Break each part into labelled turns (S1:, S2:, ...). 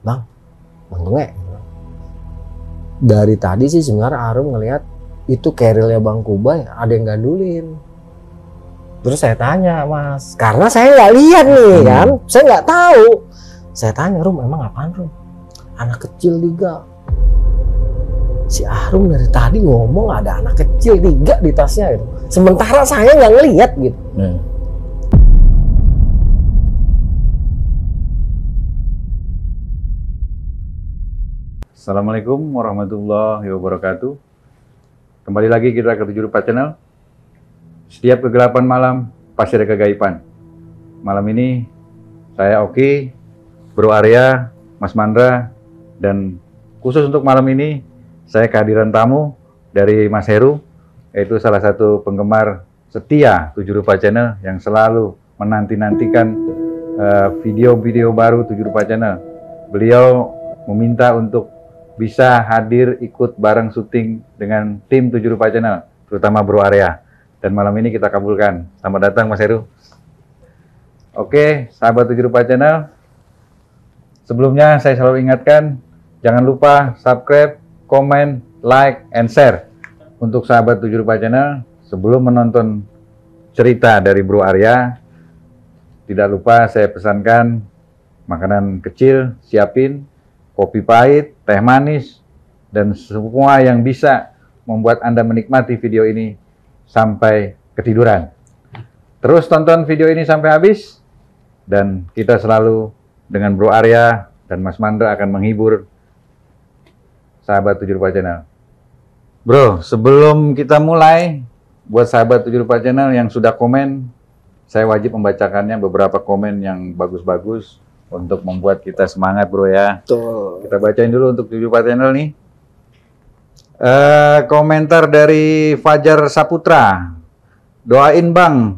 S1: Bang Tunge, dari tadi sih sebenarnya Arum ngelihat itu kerilnya Bang Kubai ada yang gandulin. Terus saya tanya, Mas, karena saya nggak lihat nih kan, saya nggak tahu. Saya tanya, Rum, emang apaan, Rum? Anak kecil 3. Si Arum dari tadi ngomong ada anak kecil 3 di tasnya itu. Sementara saya nggak ngelihat gitu.
S2: Assalamualaikum warahmatullahi wabarakatuh. Kembali lagi kita ke 7 Rupa Channel. Setiap kegelapan malam pasti ada kegaiban. Malam ini saya Oki, Bro Arya, Mas Mandra, dan khusus untuk malam ini saya kehadiran tamu dari Mas Heru, yaitu salah satu penggemar setia 7 Rupa Channel yang selalu menanti-nantikan video-video baru 7 Rupa Channel. Beliau meminta untuk bisa hadir ikut bareng syuting dengan tim 7 Rupa Channel, terutama Bro Arya. Dan malam ini kita kabulkan. Selamat datang Mas Heru. Oke, sahabat 7 Rupa Channel. Sebelumnya saya selalu ingatkan, jangan lupa subscribe, komen, like, and share. Untuk sahabat 7 Rupa Channel, sebelum menonton cerita dari Bro Arya, tidak lupa saya pesankan makanan kecil, siapin kopi pahit, teh manis, dan semua yang bisa membuat Anda menikmati video ini sampai ketiduran. Terus tonton video ini sampai habis, dan kita selalu dengan Bro Arya dan Mas Mandra akan menghibur sahabat 7 Rupa Channel. Bro, sebelum kita mulai, buat sahabat 7 Rupa Channel yang sudah komen, saya wajib membacakannya beberapa komen yang bagus-bagus untuk membuat kita semangat, Bro ya.
S1: Tuh.
S2: Kita bacain dulu untuk 7 Rupa Channel nih. Komentar dari Fajar Saputra. Doain Bang,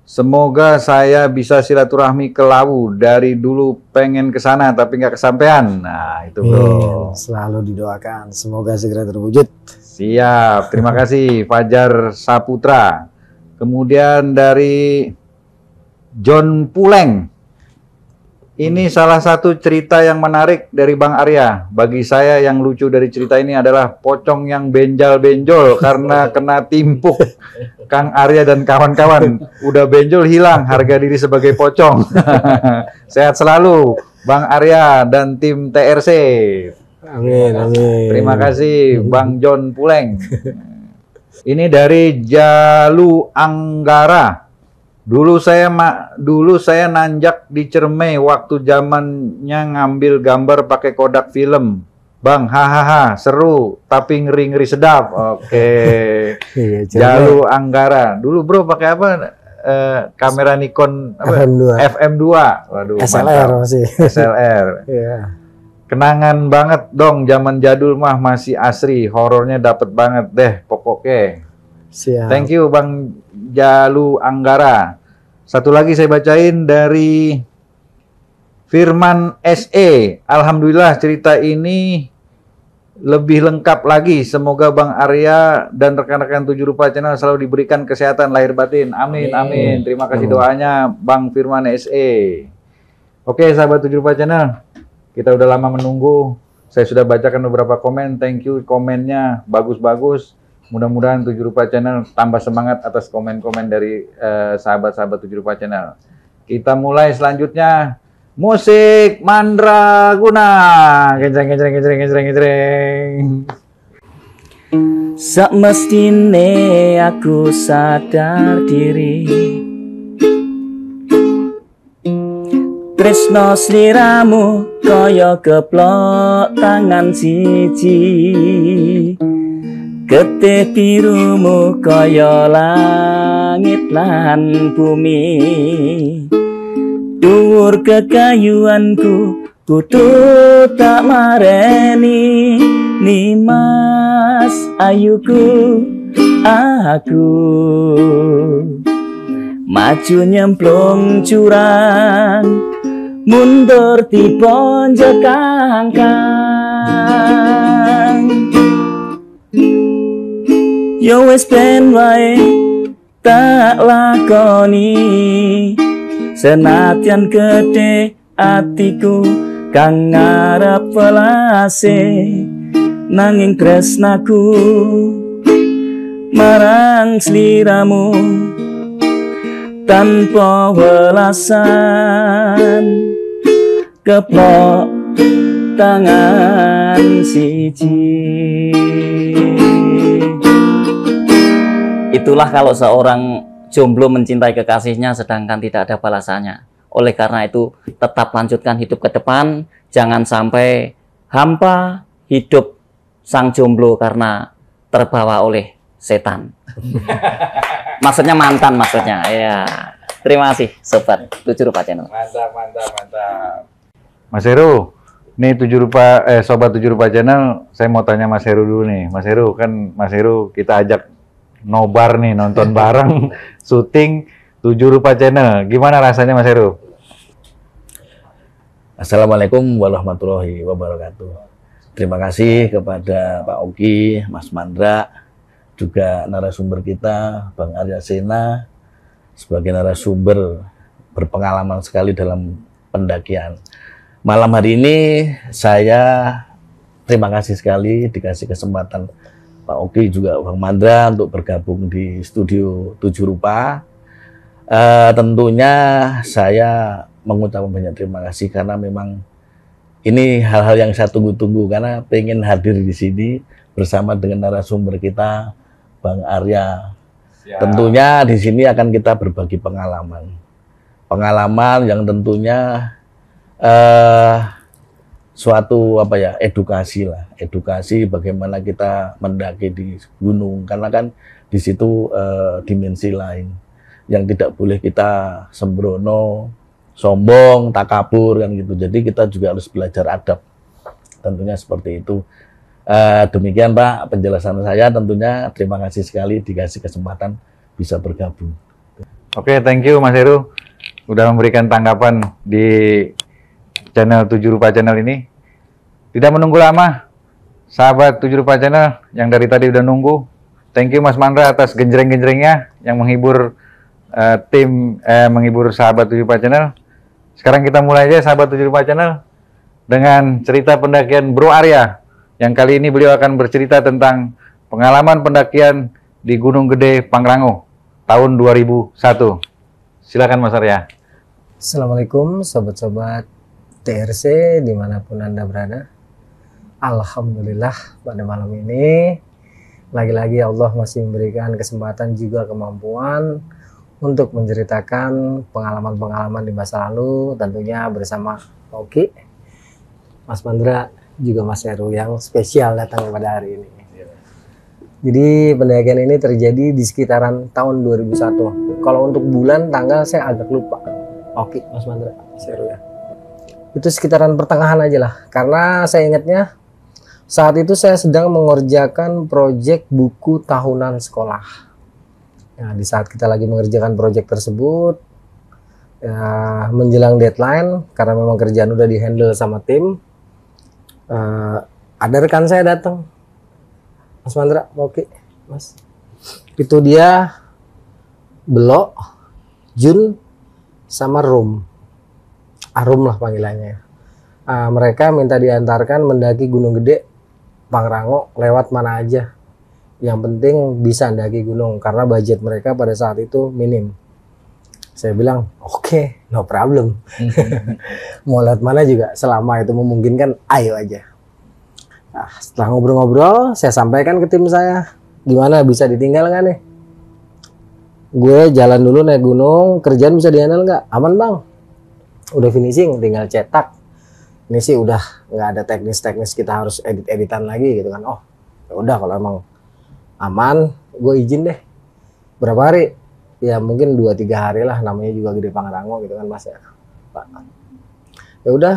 S2: semoga saya bisa silaturahmi ke Lawu. Dari dulu pengen ke sana tapi nggak kesampaian. Nah itu Bro.
S1: Selalu didoakan, semoga segera terwujud.
S2: Siap, terima kasih Fajar Saputra. Kemudian dari John Puleng. Ini salah satu cerita yang menarik dari Bang Arya. Bagi saya yang lucu dari cerita ini adalah pocong yang benjal-benjol karena kena timpuk Kang Arya dan kawan-kawan. Udah benjol hilang harga diri sebagai pocong. Sehat selalu Bang Arya dan tim TRC.
S1: Amin, amin.
S2: Terima kasih Bang John Puleng. Ini dari Jalu Anggara. Dulu saya nanjak di Cermai waktu zamannya ngambil gambar pakai Kodak film. Bang, hahaha, seru tapi ngeri-ngeri sedap. Oke. Jalu Anggara. Dulu Bro pakai apa? Kamera Nikon apa? FM2. Waduh,
S1: SLR
S2: mantap.
S1: masih.
S2: SLR.
S1: Iya.
S2: Kenangan banget dong, zaman jadul mah masih asri, horornya dapet banget deh pokoknya.
S1: Siap.
S2: Thank you Bang Jalu Anggara. Satu lagi saya bacain dari Firman SE. Alhamdulillah cerita ini lebih lengkap lagi. Semoga Bang Arya dan rekan-rekan 7 Rupa Channel selalu diberikan kesehatan lahir batin. Amin, amin. Terima kasih doanya Bang Firman SE. Oke sahabat 7 Rupa Channel, kita udah lama menunggu. Saya sudah bacakan beberapa komen. Thank you komennya, bagus-bagus. Mudah-mudahan 7 Rupa Channel tambah semangat atas komen-komen dari sahabat-sahabat 7 Rupa Channel. Kita mulai selanjutnya. Musik Mandraguna. Genjreng.
S3: Sak mestine aku sadar diri, tresno sliramu kaya keplok tangan siji. Getih birumu kaya langit lan bumi. Dhuwur kekayuanku kudu tak mareni. Nimas ayuku aku maju nyemplung jurang, mundur diponjok kangkang. Yo wis ben wae tak lakoni, senadyan gede atiku kang ngarep welase nanging tresnaku marang sliramu tanpa welasan keplok tangan siji. Itulah kalau seorang jomblo mencintai kekasihnya sedangkan tidak ada balasannya. Oleh karena itu tetap lanjutkan hidup ke depan, jangan sampai hampa hidup sang jomblo karena terbawa oleh setan. Maksudnya mantan maksudnya. Ya. Terima kasih sobat 7 Rupa Channel.
S2: Mantap. Mas Heru, nih sobat 7 Rupa Channel, saya mau tanya Mas Heru dulu nih. Mas Heru kan kita ajak nobar nih nonton bareng syuting 7 Rupa Channel. Gimana rasanya Mas Heru?
S4: Assalamualaikum warahmatullahi wabarakatuh. Terima kasih kepada Pak Oki, Mas Mandra, juga narasumber kita, Bang Arya Sena, sebagai narasumber berpengalaman sekali dalam pendakian. Malam hari ini saya terima kasih sekali dikasih kesempatan Pak Oki juga Bang Mandra untuk bergabung di studio 7 Rupa. Tentunya saya mengucapkan banyak terima kasih karena memang ini hal-hal yang saya tunggu-tunggu karena pengen hadir di sini bersama dengan narasumber kita Bang Arya. Siap. Tentunya di sini akan kita berbagi pengalaman yang tentunya suatu edukasi bagaimana kita mendaki di gunung karena kan di situ dimensi lain yang tidak boleh kita sembrono, sombong, takabur kan gitu. Jadi kita juga harus belajar adab. Tentunya seperti itu. Demikian Pak penjelasan saya, tentunya terima kasih sekali dikasih kesempatan bisa bergabung.
S2: Oke, thank you Mas Heru udah memberikan tanggapan di channel 7 Rupa Channel ini. Tidak menunggu lama, sahabat 7 Rupa Channel yang dari tadi udah nunggu. Thank you Mas Mandra atas genjreng-genjrengnya yang menghibur menghibur sahabat 7 Rupa Channel. Sekarang kita mulai aja sahabat 7 Rupa Channel dengan cerita pendakian Bro Arya. Yang kali ini beliau akan bercerita tentang pengalaman pendakian di Gunung Gede Pangrango tahun 2001. Silakan Mas Arya.
S1: Assalamualaikum sobat-sobat TRC dimanapun Anda berada. Alhamdulillah pada malam ini lagi-lagi Allah masih memberikan kesempatan juga kemampuan untuk menceritakan pengalaman-pengalaman di masa lalu, tentunya bersama Oki, Mas Mandra, juga Mas Heru yang spesial datang pada hari ini. Jadi pendakian ini terjadi di sekitaran tahun 2001. Kalau untuk bulan tanggal saya agak lupa. Oki, Mas Mandra, Mas Heru ya. Itu sekitaran pertengahan aja lah, karena saya ingatnya saat itu saya sedang mengerjakan proyek buku tahunan sekolah. Nah, di saat kita lagi mengerjakan proyek tersebut, ya, menjelang deadline, karena memang kerjaan udah dihandle sama tim, ada rekan saya datang, Mas Mandra, oke, Mas, itu dia Belok, Jun, sama Rum. Arum lah panggilannya. Mereka minta diantarkan mendaki Gunung Gede Pangrango lewat mana aja. Yang penting bisa mendaki gunung karena budget mereka pada saat itu minim. Saya bilang oke, no problem. Mau lewat mana juga selama itu memungkinkan, ayo aja. Nah, setelah ngobrol-ngobrol, saya sampaikan ke tim saya, gimana bisa ditinggal nggak nih? Gue jalan dulu naik gunung, kerjaan bisa dihandle nggak? Aman bang. Udah finishing, tinggal cetak. Ini sih udah nggak ada teknis-teknis kita harus edit-editan lagi gitu kan. Oh, ya udah kalau emang aman, gue izin deh. Berapa hari? Ya mungkin 2-3 hari lah, namanya juga Gede Pangrango gitu kan Mas ya. Pak. Ya udah,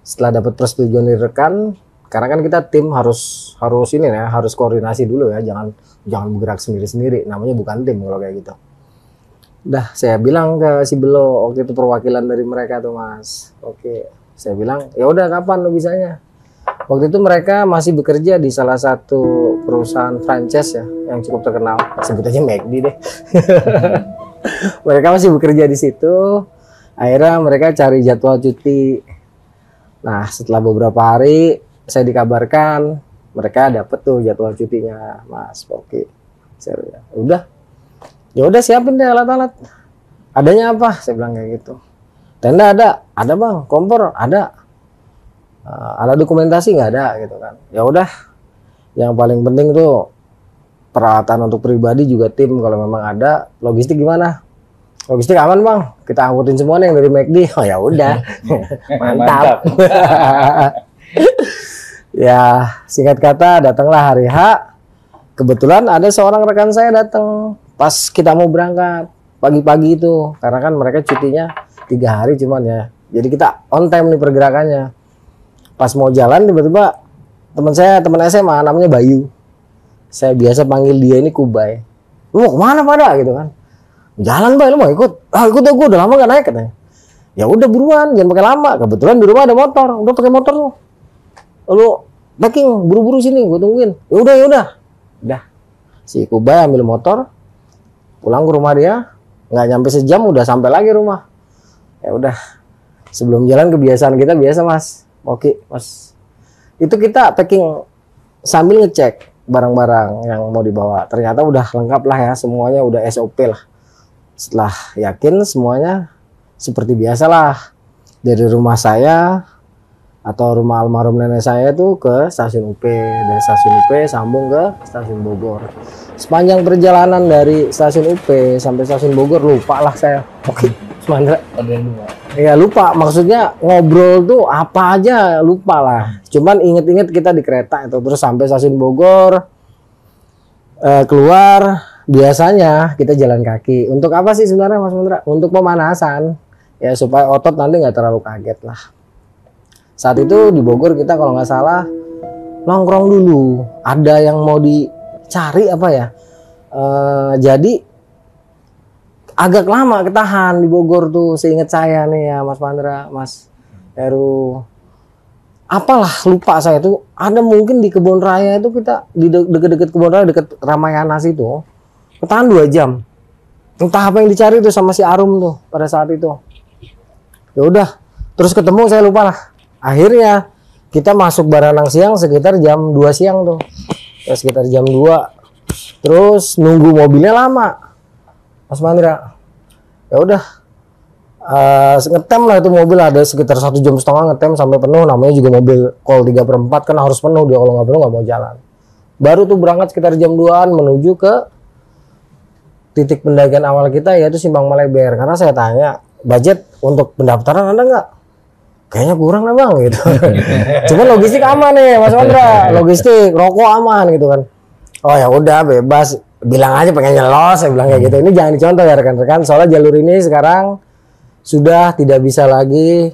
S1: setelah dapat persetujuan dari rekan, karena kan kita tim harus ini ya, harus koordinasi dulu ya, jangan bergerak sendiri-sendiri. Namanya bukan tim kalau kayak gitu. Udah, saya bilang ke si Belo, waktu itu perwakilan dari mereka tuh Mas. Oke, saya bilang, ya udah kapan lo bisanya? Waktu itu mereka masih bekerja di salah satu perusahaan franchise ya, yang cukup terkenal. Sebut aja McD deh. Mereka masih bekerja di situ. Akhirnya mereka cari jadwal cuti. Nah setelah beberapa hari saya dikabarkan mereka dapet tuh jadwal cutinya Mas Poki. Udah, ya udah siapin deh alat-alat. Adanya apa? Saya bilang kayak gitu. Tenda ada bang. Kompor ada. Alat dokumentasi nggak ada gitu kan. Ya udah, yang paling penting tuh peralatan untuk pribadi juga tim kalau memang ada. Logistik gimana? Logistik aman bang. Kita angkutin semua nih yang dari McD. Oh ya udah, mantap. Ya singkat kata datanglah hari H. Kebetulan ada seorang rekan saya datang pas kita mau berangkat pagi-pagi itu, karena kan mereka cutinya 3 hari cuman ya. Jadi kita on time nih pergerakannya. Pas mau jalan tiba-tiba teman SMA namanya Bayu. Saya biasa panggil dia ini Kubai. Lu mau kemana pada gitu kan? Jalan Bay, lu mau ikut? Ah ikut aku udah lama gak naik katanya. Ya udah buruan, jangan pakai lama. Kebetulan di rumah ada motor, udah pakai motor tuh. Lu packing buru-buru sini, gue tungguin. Ya udah. Udah, si Kubai ambil motor, pulang ke rumah dia, nggak nyampe sejam udah sampai lagi rumah. Ya udah, sebelum jalan kebiasaan kita biasa Mas, oke Mas, itu kita packing sambil ngecek barang-barang yang mau dibawa. Ternyata udah lengkap lah ya, semuanya udah SOP lah. Setelah yakin semuanya seperti biasalah, dari rumah saya atau rumah almarhum nenek saya tuh ke stasiun UP, dari stasiun UP sambung ke stasiun Bogor. Sepanjang perjalanan dari stasiun UP sampai stasiun Bogor lupa lah saya. Oke, Mandra. Ya lupa, maksudnya ngobrol tuh apa aja lupa lah. Cuman inget-inget kita di kereta itu terus sampai stasiun Bogor, keluar biasanya kita jalan kaki. Untuk apa sih sebenarnya Mas Mandra? Untuk pemanasan ya supaya otot nanti nggak terlalu kaget lah. Saat itu di Bogor kita kalau nggak salah nongkrong dulu. Ada yang mau dicari apa ya? Jadi agak lama ketahan di Bogor tuh. Seingat saya nih ya Mas Pandra, Mas Heru. Apalah lupa saya tuh. Ada mungkin di Kebun Raya itu kita di deket-deket Kebun Raya deket Ramayana situ. Ketahan 2 jam. Entah apa yang dicari tuh sama si Arum tuh pada saat itu. Ya udah, terus ketemu saya lupa lah. Akhirnya kita masuk Baranang siang sekitar jam 2 siang tuh. Ya, sekitar jam 2. Terus nunggu mobilnya lama. Mas Mandra. Ya udah. Ngetem lah itu mobil ada sekitar 1,5 jam ngetem sampai penuh. Namanya juga mobil Col 3/4 kan harus penuh dia, kalau nggak penuh nggak mau jalan. Baru tuh berangkat sekitar jam 2-an menuju ke titik pendakian awal kita yaitu Simpang Maleber. Karena saya tanya, budget untuk pendaftaran ada nggak? Kayaknya kurang lah bang gitu. Cuman logistik aman nih Mas Mandra, logistik rokok aman gitu kan. Oh ya udah bebas, bilang aja pengen nyelos, saya bilang kayak gitu. Ini jangan dicontoh ya rekan-rekan, soalnya jalur ini sekarang sudah tidak bisa lagi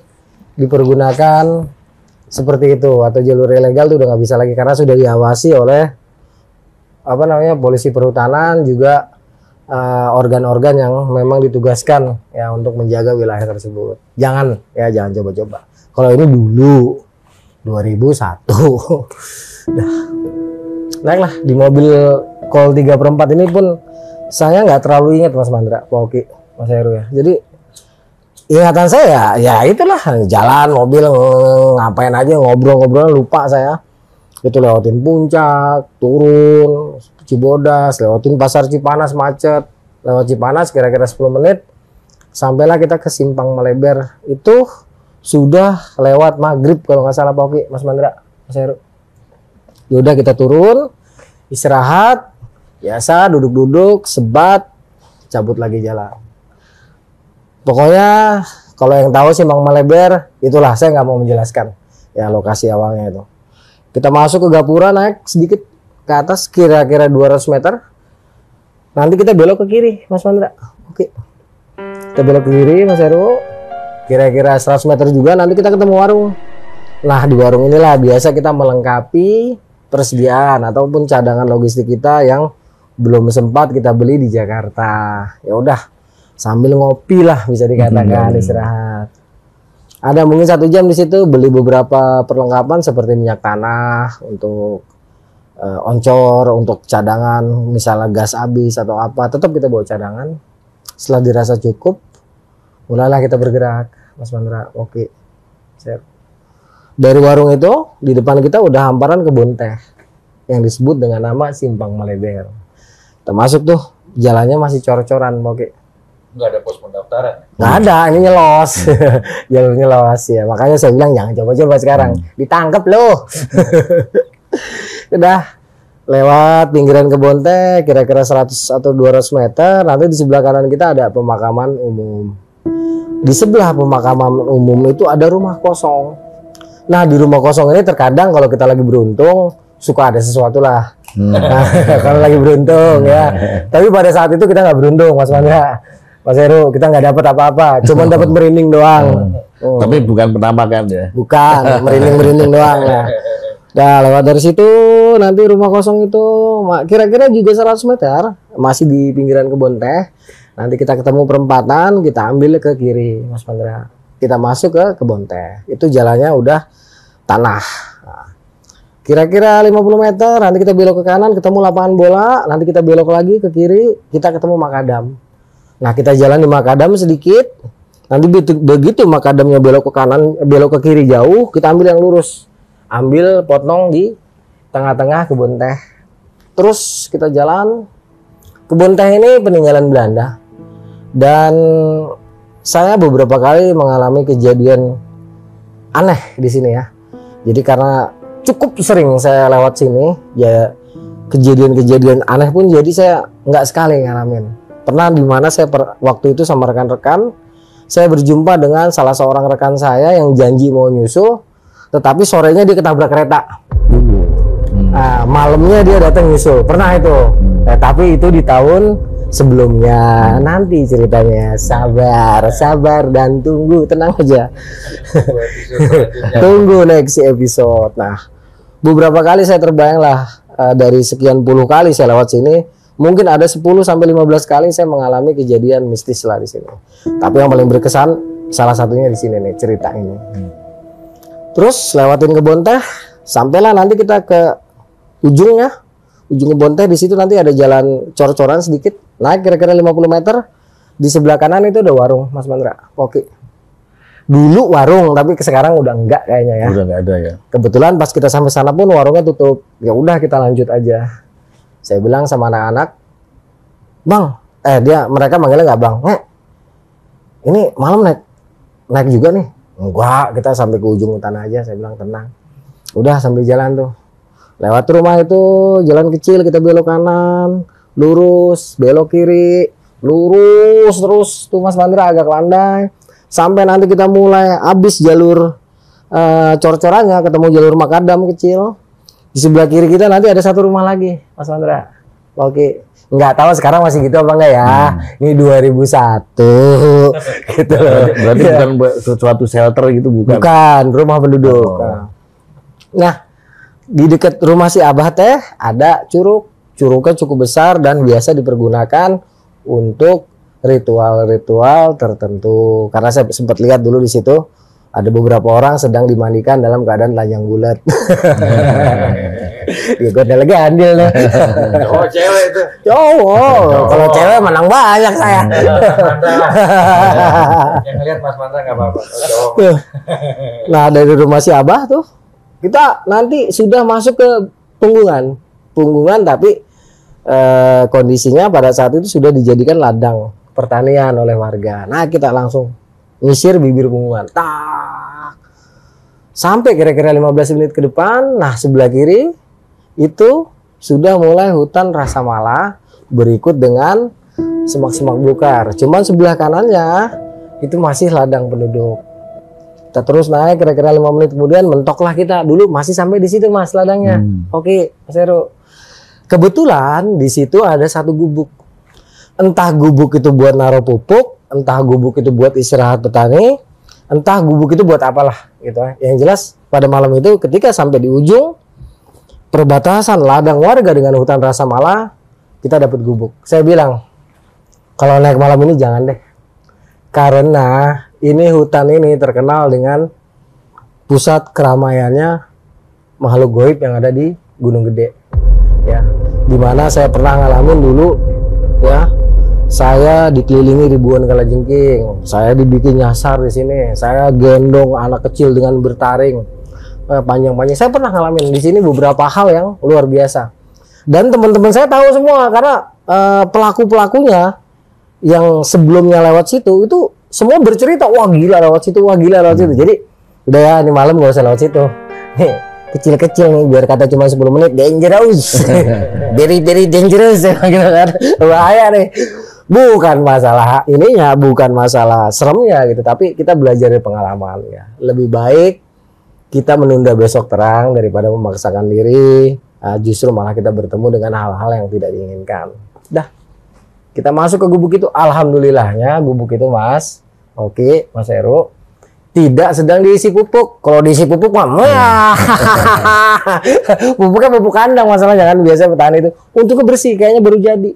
S1: dipergunakan seperti itu, atau jalur ilegal tuh udah nggak bisa lagi karena sudah diawasi oleh apa namanya polisi perhutanan juga organ-organ yang memang ditugaskan ya untuk menjaga wilayah tersebut. Jangan coba-coba. Kalau ini dulu 2001 dah naiklah di mobil Col 3/4 ini pun saya nggak terlalu ingat Mas Mandra, Pak Oki, Mas Heru ya. Jadi ingatan saya ya itulah jalan mobil ngapain aja ngobrol-ngobrol lupa saya. Itu lewatin Puncak, turun Cibodas, lewatin Pasar Cipanas macet, lewat Cipanas kira-kira 10 menit sampailah kita ke Simpang Maleber. Itu sudah lewat maghrib kalau nggak salah Pak Oki, Mas Mandra, Mas Heru. Yaudah kita turun, istirahat, biasa duduk-duduk, sebat, cabut lagi jalan. Pokoknya kalau yang tahu Simpang Maleber itulah, saya nggak mau menjelaskan ya lokasi awalnya itu. Kita masuk ke Gapura, naik sedikit ke atas kira-kira 200 meter. Nanti kita belok ke kiri, Mas Mandra. Oke. Kita belok ke kiri, Mas Heru. Kira-kira 100 meter juga nanti kita ketemu warung. Nah, di warung inilah biasa kita melengkapi persediaan ataupun cadangan logistik kita yang belum sempat kita beli di Jakarta. Ya udah, sambil ngopi lah bisa dikatakan istirahat. Ada mungkin 1 jam di situ beli beberapa perlengkapan seperti minyak tanah untuk oncor, untuk cadangan misalnya gas habis atau apa, tetap kita bawa cadangan. Setelah dirasa cukup, mulailah kita bergerak, Mas Mandra. Oke, siap. Dari warung itu di depan kita udah hamparan kebun teh yang disebut dengan nama Simpang Maleber. Termasuk tuh jalannya masih cor-coran, oke.
S2: Nggak ada pos pendaftaran.
S1: Nggak ada, ini nyelos. Jalurnya los ya. Makanya saya bilang jangan coba-coba sekarang. Ditangkap loh. Udah lewat pinggiran kebun teh kira-kira 100 atau 200 meter, nanti di sebelah kanan kita ada pemakaman umum. Di sebelah pemakaman umum itu ada rumah kosong. Nah, di rumah kosong ini terkadang kalau kita lagi beruntung suka ada sesuatu lah. Nah, kalau lagi beruntung ya. Tapi pada saat itu kita nggak beruntung, Mas Mandra, Mas Heru, kita nggak dapat apa-apa, cuman dapat merinding doang.
S4: Tapi bukan penampakan ya.
S1: Bukan, merinding-merinding doang ya. Nah, lewat dari situ nanti rumah kosong itu kira-kira juga 100 meter, masih di pinggiran kebun teh. Nanti kita ketemu perempatan, kita ambil ke kiri, Mas Pandra. Kita masuk ke kebun teh. Itu jalannya udah tanah. Nah, kira-kira 50 meter, nanti kita belok ke kanan, ketemu lapangan bola, nanti kita belok lagi ke kiri, kita ketemu makadam. Nah, kita jalan di makadam sedikit. Nanti begitu makadamnya belok ke kanan, belok ke kiri jauh, kita ambil yang lurus. Ambil potong di tengah-tengah kebun teh. Terus kita jalan. Kebun teh ini peninggalan Belanda. Dan saya beberapa kali mengalami kejadian aneh di sini ya. Jadi karena cukup sering saya lewat sini, ya kejadian-kejadian aneh pun jadi saya nggak sekali ngalamin. Pernah di mana saya waktu itu sama rekan-rekan, saya berjumpa dengan salah seorang rekan saya yang janji mau nyusul, tetapi sorenya dia ketabrak kereta. Nah, malamnya dia datang nyusul. Pernah itu. Tapi itu di tahun sebelumnya. Nanti ceritanya. Sabar dan tunggu, tenang aja. Tunggu next episode. Nah, beberapa kali saya terbayang lah, dari sekian puluh kali saya lewat sini, mungkin ada 10 sampai 15 kali saya mengalami kejadian mistis lah di sini. Tapi yang paling berkesan salah satunya di sini nih, cerita ini. Terus lewatin kebun teh, sampailah nanti kita ke ujungnya, ujung kebun teh. Di situ nanti ada jalan cor-coran sedikit, naik kira-kira 50 meter. Di sebelah kanan itu ada warung, Mas Mandra. Oke. Dulu warung, tapi sekarang udah enggak kayaknya ya.
S4: Udah nggak ada ya.
S1: Kebetulan pas kita sampai sana pun warungnya tutup. Ya udah kita lanjut aja. Saya bilang sama anak-anak, Bang, mereka manggilnya nggak Bang. Ini malam naik juga nih. Enggak, kita sampai ke ujung hutan aja. Saya bilang tenang. Udah sambil jalan tuh. Lewat rumah itu jalan kecil, kita belok kanan, lurus, belok kiri, lurus terus tuh Mas Mandra agak landai. Sampai nanti kita mulai habis jalur cor-corannya, ketemu jalur makadam kecil. Di sebelah kiri kita nanti ada satu rumah lagi, Mas Mandra. Oke. Nggak tahu sekarang masih gitu apa enggak ya. Ini 2001 gitu loh.
S4: Berarti bukan suatu shelter gitu, bukan?
S1: Bukan, rumah penduduk. Nah, di dekat rumah si Abah teh ada curug. Curugnya cukup besar dan biasa dipergunakan untuk ritual-ritual tertentu. Karena saya sempat lihat dulu di situ ada beberapa orang sedang dimandikan dalam keadaan telanjang bulat. Ya gue lagi andil nih.
S2: Oh, cewek itu.
S1: Cowok. Kalau cewek menang banyak saya.
S2: Yang ngeliat Mas Mandra nggak apa-apa.
S1: Nah, dari rumah si Abah tuh kita nanti sudah masuk ke Punggungan, tapi kondisinya pada saat itu sudah dijadikan ladang pertanian oleh warga. Nah, kita langsung nyisir bibir Punggungan. Tak. Sampai kira-kira 15 menit ke depan, nah sebelah kiri itu sudah mulai hutan rasa mala, berikut dengan semak-semak belukar. Cuman sebelah kanannya itu masih ladang penduduk. Kita terus naik kira-kira 5 menit kemudian mentoklah kita. Dulu masih sampai di situ Mas ladangnya. Oke, Mas Heru. Kebetulan di situ ada satu gubuk. Entah gubuk itu buat naruh pupuk, entah gubuk itu buat istirahat petani, entah gubuk itu buat apalah gitu. Yang jelas pada malam itu ketika sampai di ujung perbatasan ladang warga dengan hutan rasa mala, kita dapat gubuk. Saya bilang, kalau naik malam ini jangan deh. Karena ini hutan ini terkenal dengan pusat keramaiannya makhluk goib yang ada di Gunung Gede. Ya, dimana saya pernah ngalamin dulu ya. Saya dikelilingi ribuan kalajengking. Saya dibikin nyasar di sini. Saya gendong anak kecil dengan bertaring. panjang-panjang. Saya pernah ngalamin di sini beberapa hal yang luar biasa. Dan teman-teman saya tahu semua karena pelaku-pelakunya yang sebelumnya lewat situ itu semua bercerita, wah gila lewat situ, wah gila lewat situ. Jadi udah ya, ini malam gak usah lewat situ. Nih, kecil-kecil nih, biar kata cuma 10 menit, dangerous. Very dangerous gitu kan. Bahaya nih. Bukan masalah ininya, bukan masalah seremnya gitu, tapi kita belajar dari pengalaman ya. Lebih baik kita menunda besok terang daripada memaksakan diri. Justru malah kita bertemu dengan hal-hal yang tidak diinginkan. Dah, kita masuk ke gubuk itu. Alhamdulillahnya gubuk itu Mas, oke Mas Heru, tidak sedang diisi pupuk. Kalau diisi pupuk mah, pupuknya pupuk kandang masalahnya kan. Biasa petani itu untuk bersih kayaknya baru jadi.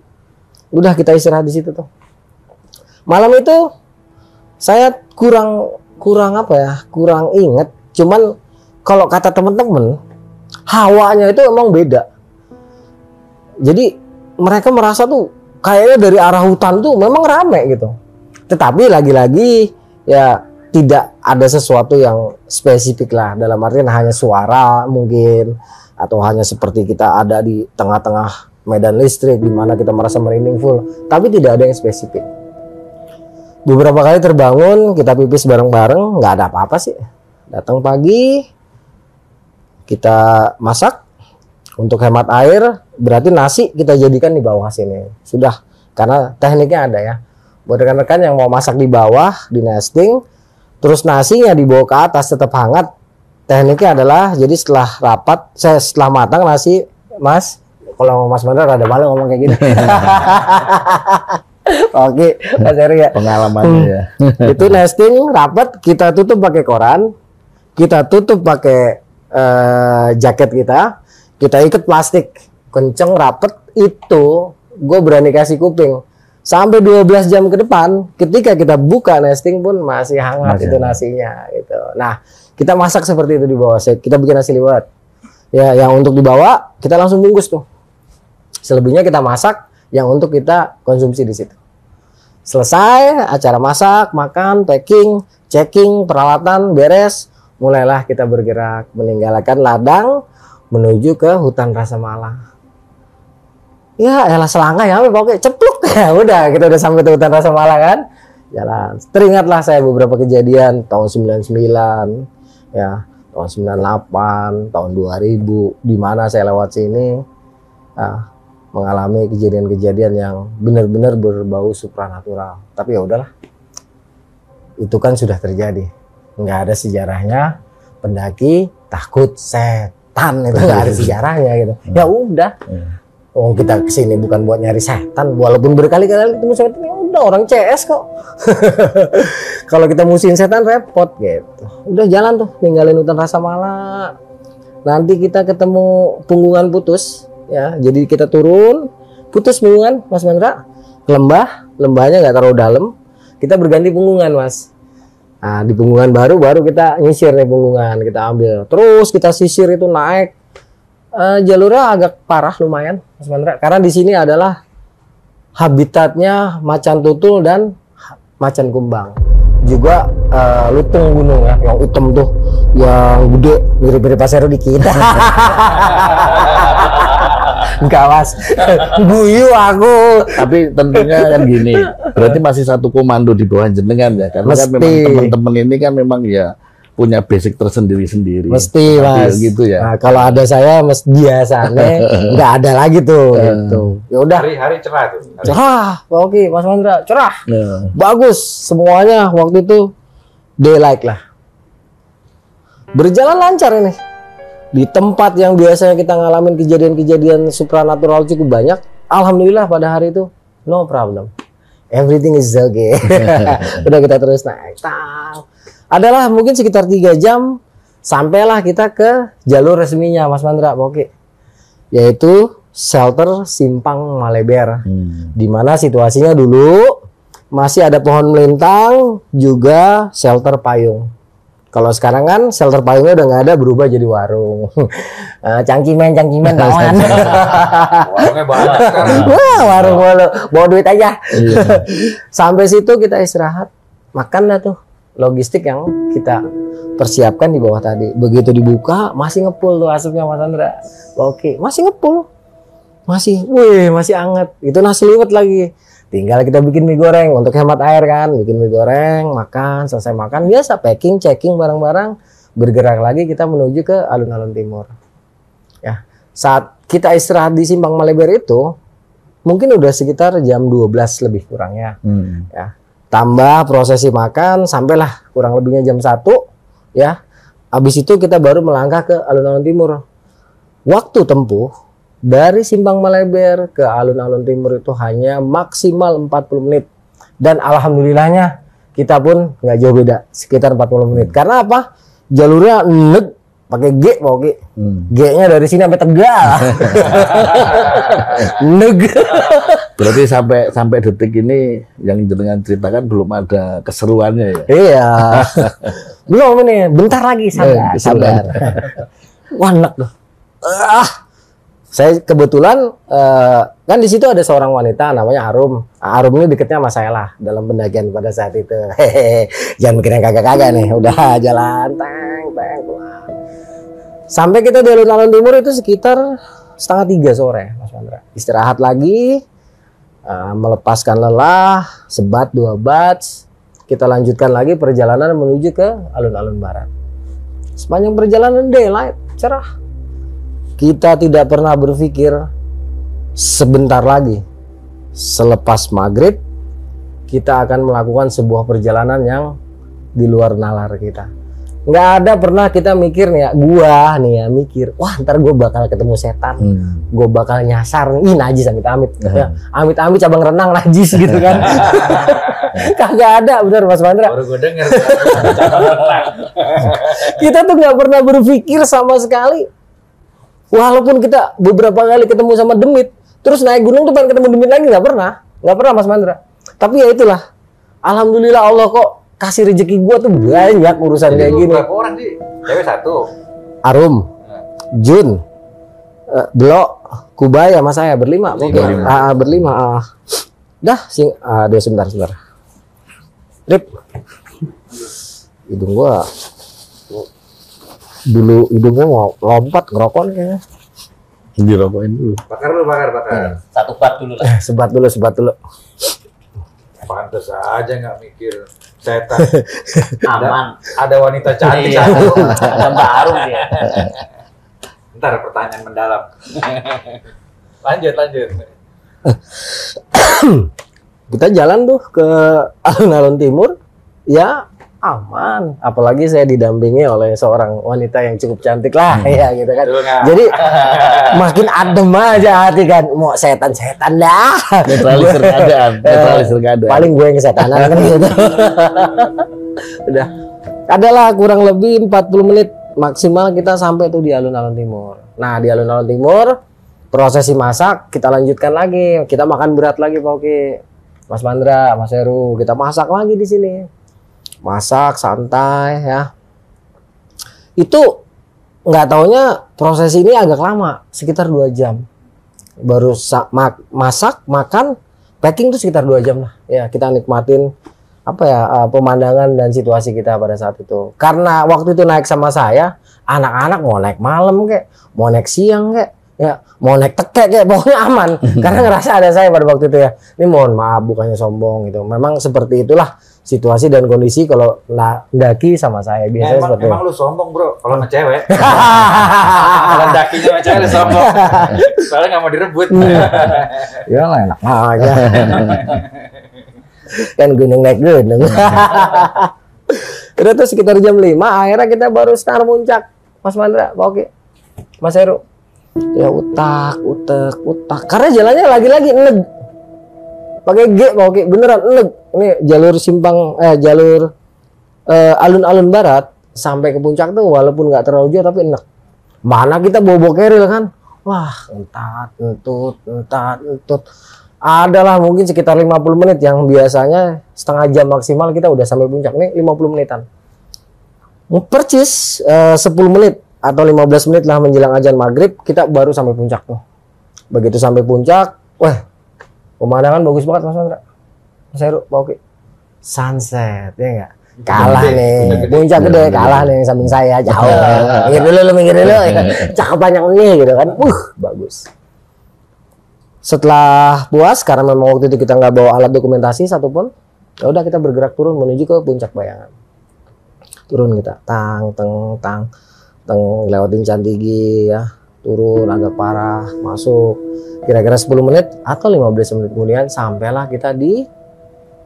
S1: Udah kita istirahat di situ tuh. Malam itu saya kurang apa ya? Kurang inget. Cuman kalau kata teman-teman, hawanya itu emang beda. Jadi mereka merasa tuh kayaknya dari arah hutan tuh memang rame gitu. Tetapi lagi-lagi ya tidak ada sesuatu yang spesifik lah, dalam artian hanya suara mungkin, atau hanya seperti kita ada di tengah-tengah medan listrik di mana kita merasa merinding full, tapi tidak ada yang spesifik. Beberapa kali terbangun, kita pipis bareng-bareng, nggak ada apa-apa sih. Datang pagi, kita masak untuk hemat air, berarti nasi kita jadikan di bawah sini. Sudah, karena tekniknya ada ya. Buat rekan-rekan yang mau masak di bawah, di nesting, terus nasinya dibawa ke atas tetap hangat. Tekniknya adalah, jadi setelah rapat, setelah matang nasi, Mas, kalau Mas Mandra rada malu ngomong kayak gini. Oke, Mas Heru ya.
S4: Pengalamannya ya.
S1: Itu nesting rapat, kita tutup pakai koran, kita tutup pakai jaket kita ikat plastik, kenceng rapet. Itu gue berani kasih kuping sampai 12 jam ke depan. Ketika kita buka nesting pun masih hangat itu nasinya gitu. Nah, kita masak seperti itu di bawah. Kita bikin nasi liwet ya, yang untuk dibawa kita langsung bungkus tuh. Selebihnya kita masak yang untuk kita konsumsi di situ. Selesai acara masak, makan, packing, checking, peralatan beres, mulailah kita bergerak meninggalkan ladang menuju ke hutan Rasa Mala. Ya, elah selangkah ya, pokoknya cepluk ya udah, kita udah sampai ke hutan Rasa Mala kan. Jalan. Teringatlah saya beberapa kejadian tahun 99 ya, tahun 98, tahun 2000 di mana saya lewat sini. Mengalami kejadian-kejadian yang benar-benar berbau supranatural. Tapi ya udahlah, itu kan sudah terjadi. Nggak ada sejarahnya pendaki takut setan, itu nggak ada sejarahnya gitu. Ya udah, oh kita kesini bukan buat nyari setan, walaupun berkali-kali ketemu setan, ya udah orang CS kok. Kalau kita musuhin setan repot gitu. Udah jalan tuh, ninggalin hutan Rasa Mala. Nanti kita ketemu punggungan putus. Ya, jadi kita turun, putus punggungan, Mas Mandra, ke lembah, lembahnya nggak terlalu dalam, kita berganti punggungan, Mas. Nah, di punggungan baru kita nyisir nih punggungan, kita ambil, terus kita sisir itu naik, jalurnya agak parah lumayan, Mas Mandra, karena di sini adalah habitatnya macan tutul dan macan kumbang, juga lutung gunung ya, yang hitam tuh, yang gede, mirip-mirip Mas Heru dikit. Enggak Mas, guyu aku.
S4: Tapi tentunya kan gini, berarti masih satu komando di bawah jenengan ya, karena kan memang teman-teman ini kan memang ya punya basic tersendiri-sendiri.
S1: Mesti Mas,
S4: gitu ya.
S1: Nah, kalau ada saya biasanya nggak ada lagi tuh. Gitu. Ya udah.
S2: Hari-hari cerah tuh.
S1: Cerah, oke Mas Mandra, cerah, bagus semuanya waktu itu daylight lah. Berjalan lancar ini. Di tempat yang biasanya kita ngalamin kejadian-kejadian supranatural cukup banyak, alhamdulillah pada hari itu no problem, everything is okay. Udah kita terus naik. Adalah mungkin sekitar 3 jam sampailah kita ke jalur resminya Mas Mandra, oke, yaitu shelter Simpang Maleber, di mana situasinya dulu masih ada pohon melintang, juga shelter payung. Kalau sekarang kan shelter payungnya udah nggak ada, berubah jadi warung. Cangkimen kawan.
S2: Warungnya banyak sekarang.
S1: Wah, warung bawa duit aja. Sampai situ kita istirahat, makan dah tuh. logistik yang kita persiapkan di bawah tadi. Begitu dibuka masih ngepul tuh asapnya Mas Andra. Oke, masih ngepul. Masih anget. Itu nasi liwet lagi. Tinggal kita bikin mie goreng untuk hemat air kan. Bikin mie goreng, makan, selesai makan biasa packing, checking barang-barang, bergerak lagi kita menuju ke alun-alun timur. Ya. Saat kita istirahat di Simpang Maleber itu mungkin udah sekitar jam 12 lebih kurangnya. Ya. Tambah prosesi makan sampailah kurang lebihnya jam 1 ya. Habis itu kita baru melangkah ke alun-alun timur. Waktu tempuh dari Simpang Maleber ke alun-alun timur itu hanya maksimal 40 menit. Dan alhamdulillahnya kita pun nggak jauh beda, sekitar 40 menit. Karena apa? Jalurnya neg pakai G, oke. G-nya dari sini sampai Tegal. Neg.
S4: Berarti sampai detik ini yang jenengan ceritakan belum ada keseruannya ya?
S1: Iya. Belum ini, bentar lagi sabar. Wanek tuh. Saya kebetulan kan di situ ada seorang wanita namanya Arum. Arum ini deketnya sama saya lah dalam pendakian pada saat itu. Hehehe. Jangan mikir yang kagak-kagak nih. Udah jalan teng pulang. Sampai kita di alun-alun timur itu sekitar 2:30 sore, Mas Mandra. Istirahat lagi, melepaskan lelah, sebat 2 batch. Kita lanjutkan lagi perjalanan menuju ke alun-alun barat. Sepanjang perjalanan daylight, cerah. Kita tidak pernah berpikir sebentar lagi selepas maghrib kita akan melakukan sebuah perjalanan yang di luar nalar kita. Nggak ada pernah kita mikir nih ya, gua nih ya mikir, wah ntar gua bakal ketemu setan, gua bakal nyasar nih, ih najis amit-amit, ya, amit-amit cabang renang najis gitu kan. Kagak ada, bener Mas Mandra.
S2: Baru gue denger.
S1: Kita tuh nggak pernah berpikir sama sekali. Walaupun kita beberapa kali ketemu sama demit, terus naik gunung tuh pengen ketemu demit lagi, nggak pernah Mas Mandra. Tapi ya itulah, alhamdulillah Allah kok kasih rezeki gua tuh banyak urusan kayak gini.
S2: Berapa orang sih? Cewek 1.
S1: Arum, Jun, Blok, Kubay sama saya berlima. Berlima. Dah, dia sebentar. Rip, hidung gua dulu hidungnya mau lompat ngerokok nih kayaknya.
S4: Dirokokin dulu.
S2: Bakar.
S3: Satu bat dulu lah.
S1: Sebat dulu.
S2: Pantes aja nggak mikir setan.
S3: Aman.
S2: Ada wanita cantik
S3: Iya.
S2: satu.
S3: Ada Mbak Arum dia.
S2: Ntar pertanyaan mendalam. Lanjut.
S1: Kita jalan tuh ke alun-alun timur, ya aman. Apalagi saya didampingi oleh seorang wanita yang cukup cantik lah, ya gitu kan. Jadi makin adem aja hati kan. Mau setan-setan dah.
S4: Netralisir keadaan.
S1: Paling gue yang kesetanan kan gitu. Udah. Adalah kurang lebih 40 menit maksimal kita sampai tuh di alun-alun timur. Nah, di alun-alun timur prosesi masak kita lanjutkan lagi. Kita makan berat lagi Pak Oki. Mas Mandra, Mas Heru, kita masak lagi di sini. Masak santai ya. Itu nggak taunya proses ini agak lama, sekitar 2 jam. Baru masak, makan, packing tuh sekitar 2 jam lah. Ya, kita nikmatin pemandangan dan situasi kita pada saat itu. Karena waktu itu naik sama saya, anak-anak mau naik malam kek, mau naik siang kek, ya mau naik tekek kek, pokoknya aman. Karena ngerasa ada saya pada waktu itu ya. Ini mohon maaf bukannya sombong gitu. Memang seperti itulah situasi dan kondisi kalau daki sama saya biasanya seperti
S2: emang lu sombong bro kalau sama cewek. Kalau dakinya sama cewek lu sombong. Soalnya nggak mau direbut.
S1: Ya lah enak aja. Kan gunung naik gunung. Udah tuh sekitar jam 5 akhirnya kita baru start puncak. Mas Mandra, Pak Oki, Mas Heru. Ya utak. Karena jalannya lagi-lagi neg. Pakai G Pak Oki, beneran neg. Ini jalur jalur alun-alun barat sampai ke puncak tuh walaupun nggak terlalu jauh tapi enak. Mana kita bawa keril kan? Wah, entat. Adalah mungkin sekitar 50 menit yang biasanya setengah jam maksimal kita udah sampai puncak. Nih 50 menitan. Percis 10 menit atau 15 menit lah menjelang azan maghrib kita baru sampai puncak tuh. Begitu sampai puncak, wah pemandangan bagus banget Mas Andra. Mas Heru, Pak Oki. Sunset, ya enggak? Kalah nih, puncak gede kalah nih samping saya jauh. Minggir dulu, cakep banyak nih gitu kan. Bagus. Setelah puas karena memang waktu itu kita nggak bawa alat dokumentasi satupun, ya udah kita bergerak turun menuju ke puncak bayangan. Turun kita, tang lewatin Cantigi ya, turun agak parah, masuk. Kira-kira 10 menit atau 15 menit kemudian sampailah kita di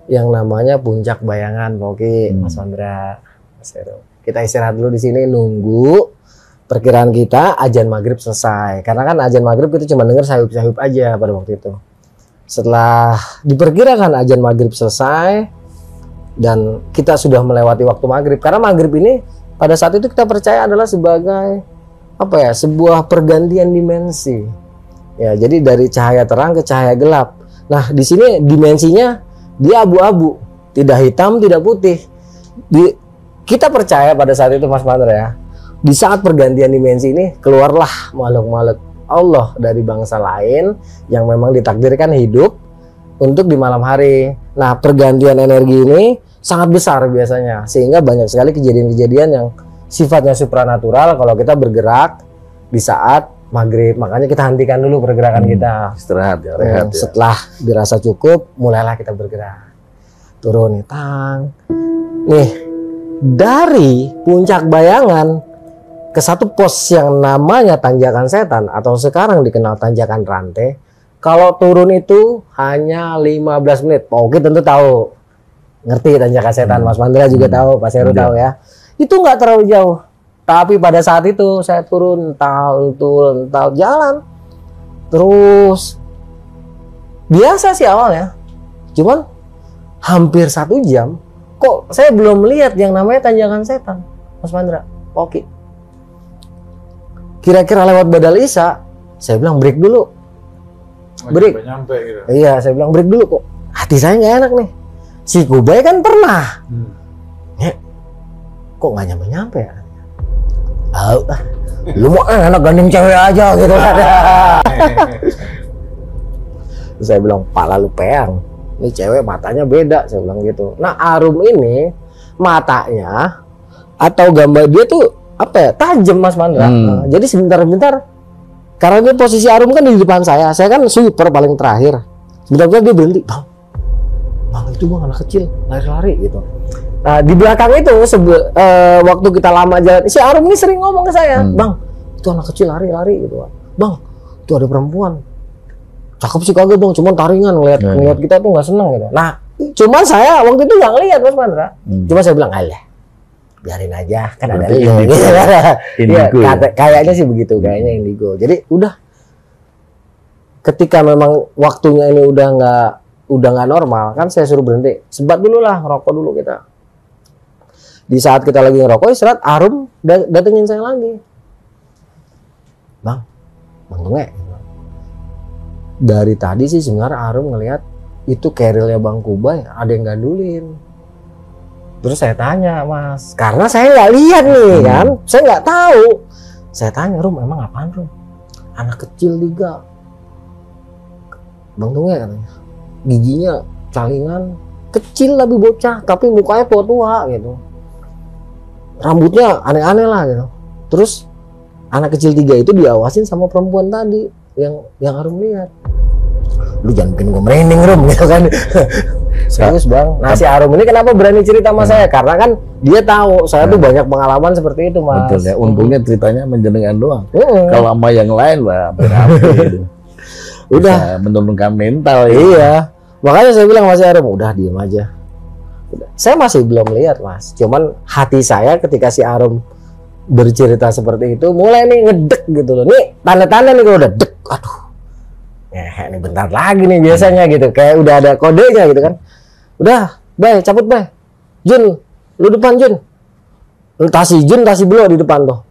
S1: yang namanya puncak bayangan. Oke, Mas Mandra, Mas Heru. Kita istirahat dulu di sini nunggu perkiraan kita azan maghrib selesai. Karena kan azan maghrib kita cuma dengar sayup-sayup aja pada waktu itu. Setelah diperkirakan azan maghrib selesai dan kita sudah melewati waktu maghrib. Karena maghrib ini pada saat itu kita percaya adalah sebagai apa ya, sebuah pergantian dimensi. Ya, jadi dari cahaya terang ke cahaya gelap. Nah, di sini dimensinya dia abu-abu, tidak hitam, tidak putih. Kita percaya pada saat itu Mas Mandra ya. Di saat pergantian dimensi ini keluarlah makhluk-makhluk Allah dari bangsa lain yang memang ditakdirkan hidup untuk di malam hari. Nah, pergantian energi ini sangat besar biasanya sehingga banyak sekali kejadian-kejadian yang sifatnya supranatural kalau kita bergerak di saat maghrib. Makanya kita hentikan dulu pergerakan kita,
S4: Istirahat ya, rehat ya.
S1: Setelah dirasa cukup mulailah kita bergerak. Turun nih, tang. Nih, dari puncak bayangan ke satu pos yang namanya tanjakan setan atau sekarang dikenal tanjakan rantai. Kalau turun itu hanya 15 menit. Pak Oki tentu tahu, ngerti tanjakan setan. Mas Mandra juga tahu, Pak Heru tahu ya. Itu nggak terlalu jauh. Tapi pada saat itu saya turun ental jalan. Terus biasa sih awalnya. Cuman hampir 1 jam kok saya belum melihat yang namanya tanjakan setan, Mas Mandra, Pak Oki. Kira-kira lewat Badal Isya, saya bilang break dulu. Break.
S2: Nyampe gitu.
S1: Iya, saya bilang break dulu kok. Hati saya nggak enak nih. Si Kubai kan pernah. Kok nggak nyampe-nyampe ya? Lu mau enak gandeng cewek aja gitu kan. Saya bilang, pala lu peang. Ini cewek matanya beda, saya bilang gitu. Nah, Arum ini matanya atau gambar dia tuh apa ya, tajam Mas Mandra. Nah, jadi sebentar-bentar karena dia posisi Arum kan di depan saya kan sweeper paling terakhir. Sebentar-bentar dia berhenti, bang itu bang anak kecil lari-lari gitu. Nah, di belakang itu waktu kita lama jalan, si Arum ini sering ngomong ke saya, bang itu anak kecil lari-lari gitu, bang itu ada perempuan cakep sih kagak bang, cuman taringan ngeliat kita tuh nggak seneng gitu. Nah, cuman saya waktu itu nggak ngeliat Mas Mandra, cuma saya bilang alah biarin aja kan ada lu gitu. Ya, kayaknya sih begitu, kayaknya indigo. Jadi udah ketika memang waktunya ini udah nggak normal kan, saya suruh berhenti, sebat dulu lah, ngerokok dulu kita. Di saat kita lagi ngerokok istirahat, Arum datengin saya lagi, bang Tunge, dari tadi sih sebenarnya Arum ngelihat itu kerilnya Bang Kubai ada yang gandulin. Terus saya tanya, Mas, karena saya nggak lihat nih kan, saya nggak tahu. Saya tanya, Rum emang apaan Rum? Anak kecil 3, Bang Tunge katanya, giginya calingan, kecil tapi bocah, tapi mukanya tua-tua gitu, rambutnya aneh-aneh lah gitu. Terus anak kecil 3 itu diawasin sama perempuan tadi yang Arum lihat. Lu jangan bikin gue merinding Rum gitu kan. Serius Bang. Nah, si Arum ini kenapa berani cerita sama saya? Karena kan dia tahu saya tuh banyak pengalaman seperti itu, Mas.
S4: Betul ya. Untungnya ceritanya menjenengan doang. Kalau sama yang lain lah berapi gitu. Udah menurunkan mental ya. Iya.
S1: Makanya saya bilang sama si Arum, udah diem aja. Udah. Saya masih belum lihat, Mas. Cuman hati saya ketika si Arum bercerita seperti itu mulai nih ngedek gitu loh. Nih tanda-tanda nih kalau udah dek, aduh. Ini bentar lagi nih biasanya gitu. Kayak udah ada kodenya gitu kan. Udah, Bay, cabut Bay. Jun, lu depan Jun. Lu tasi Jun, tasi belo di depan tuh.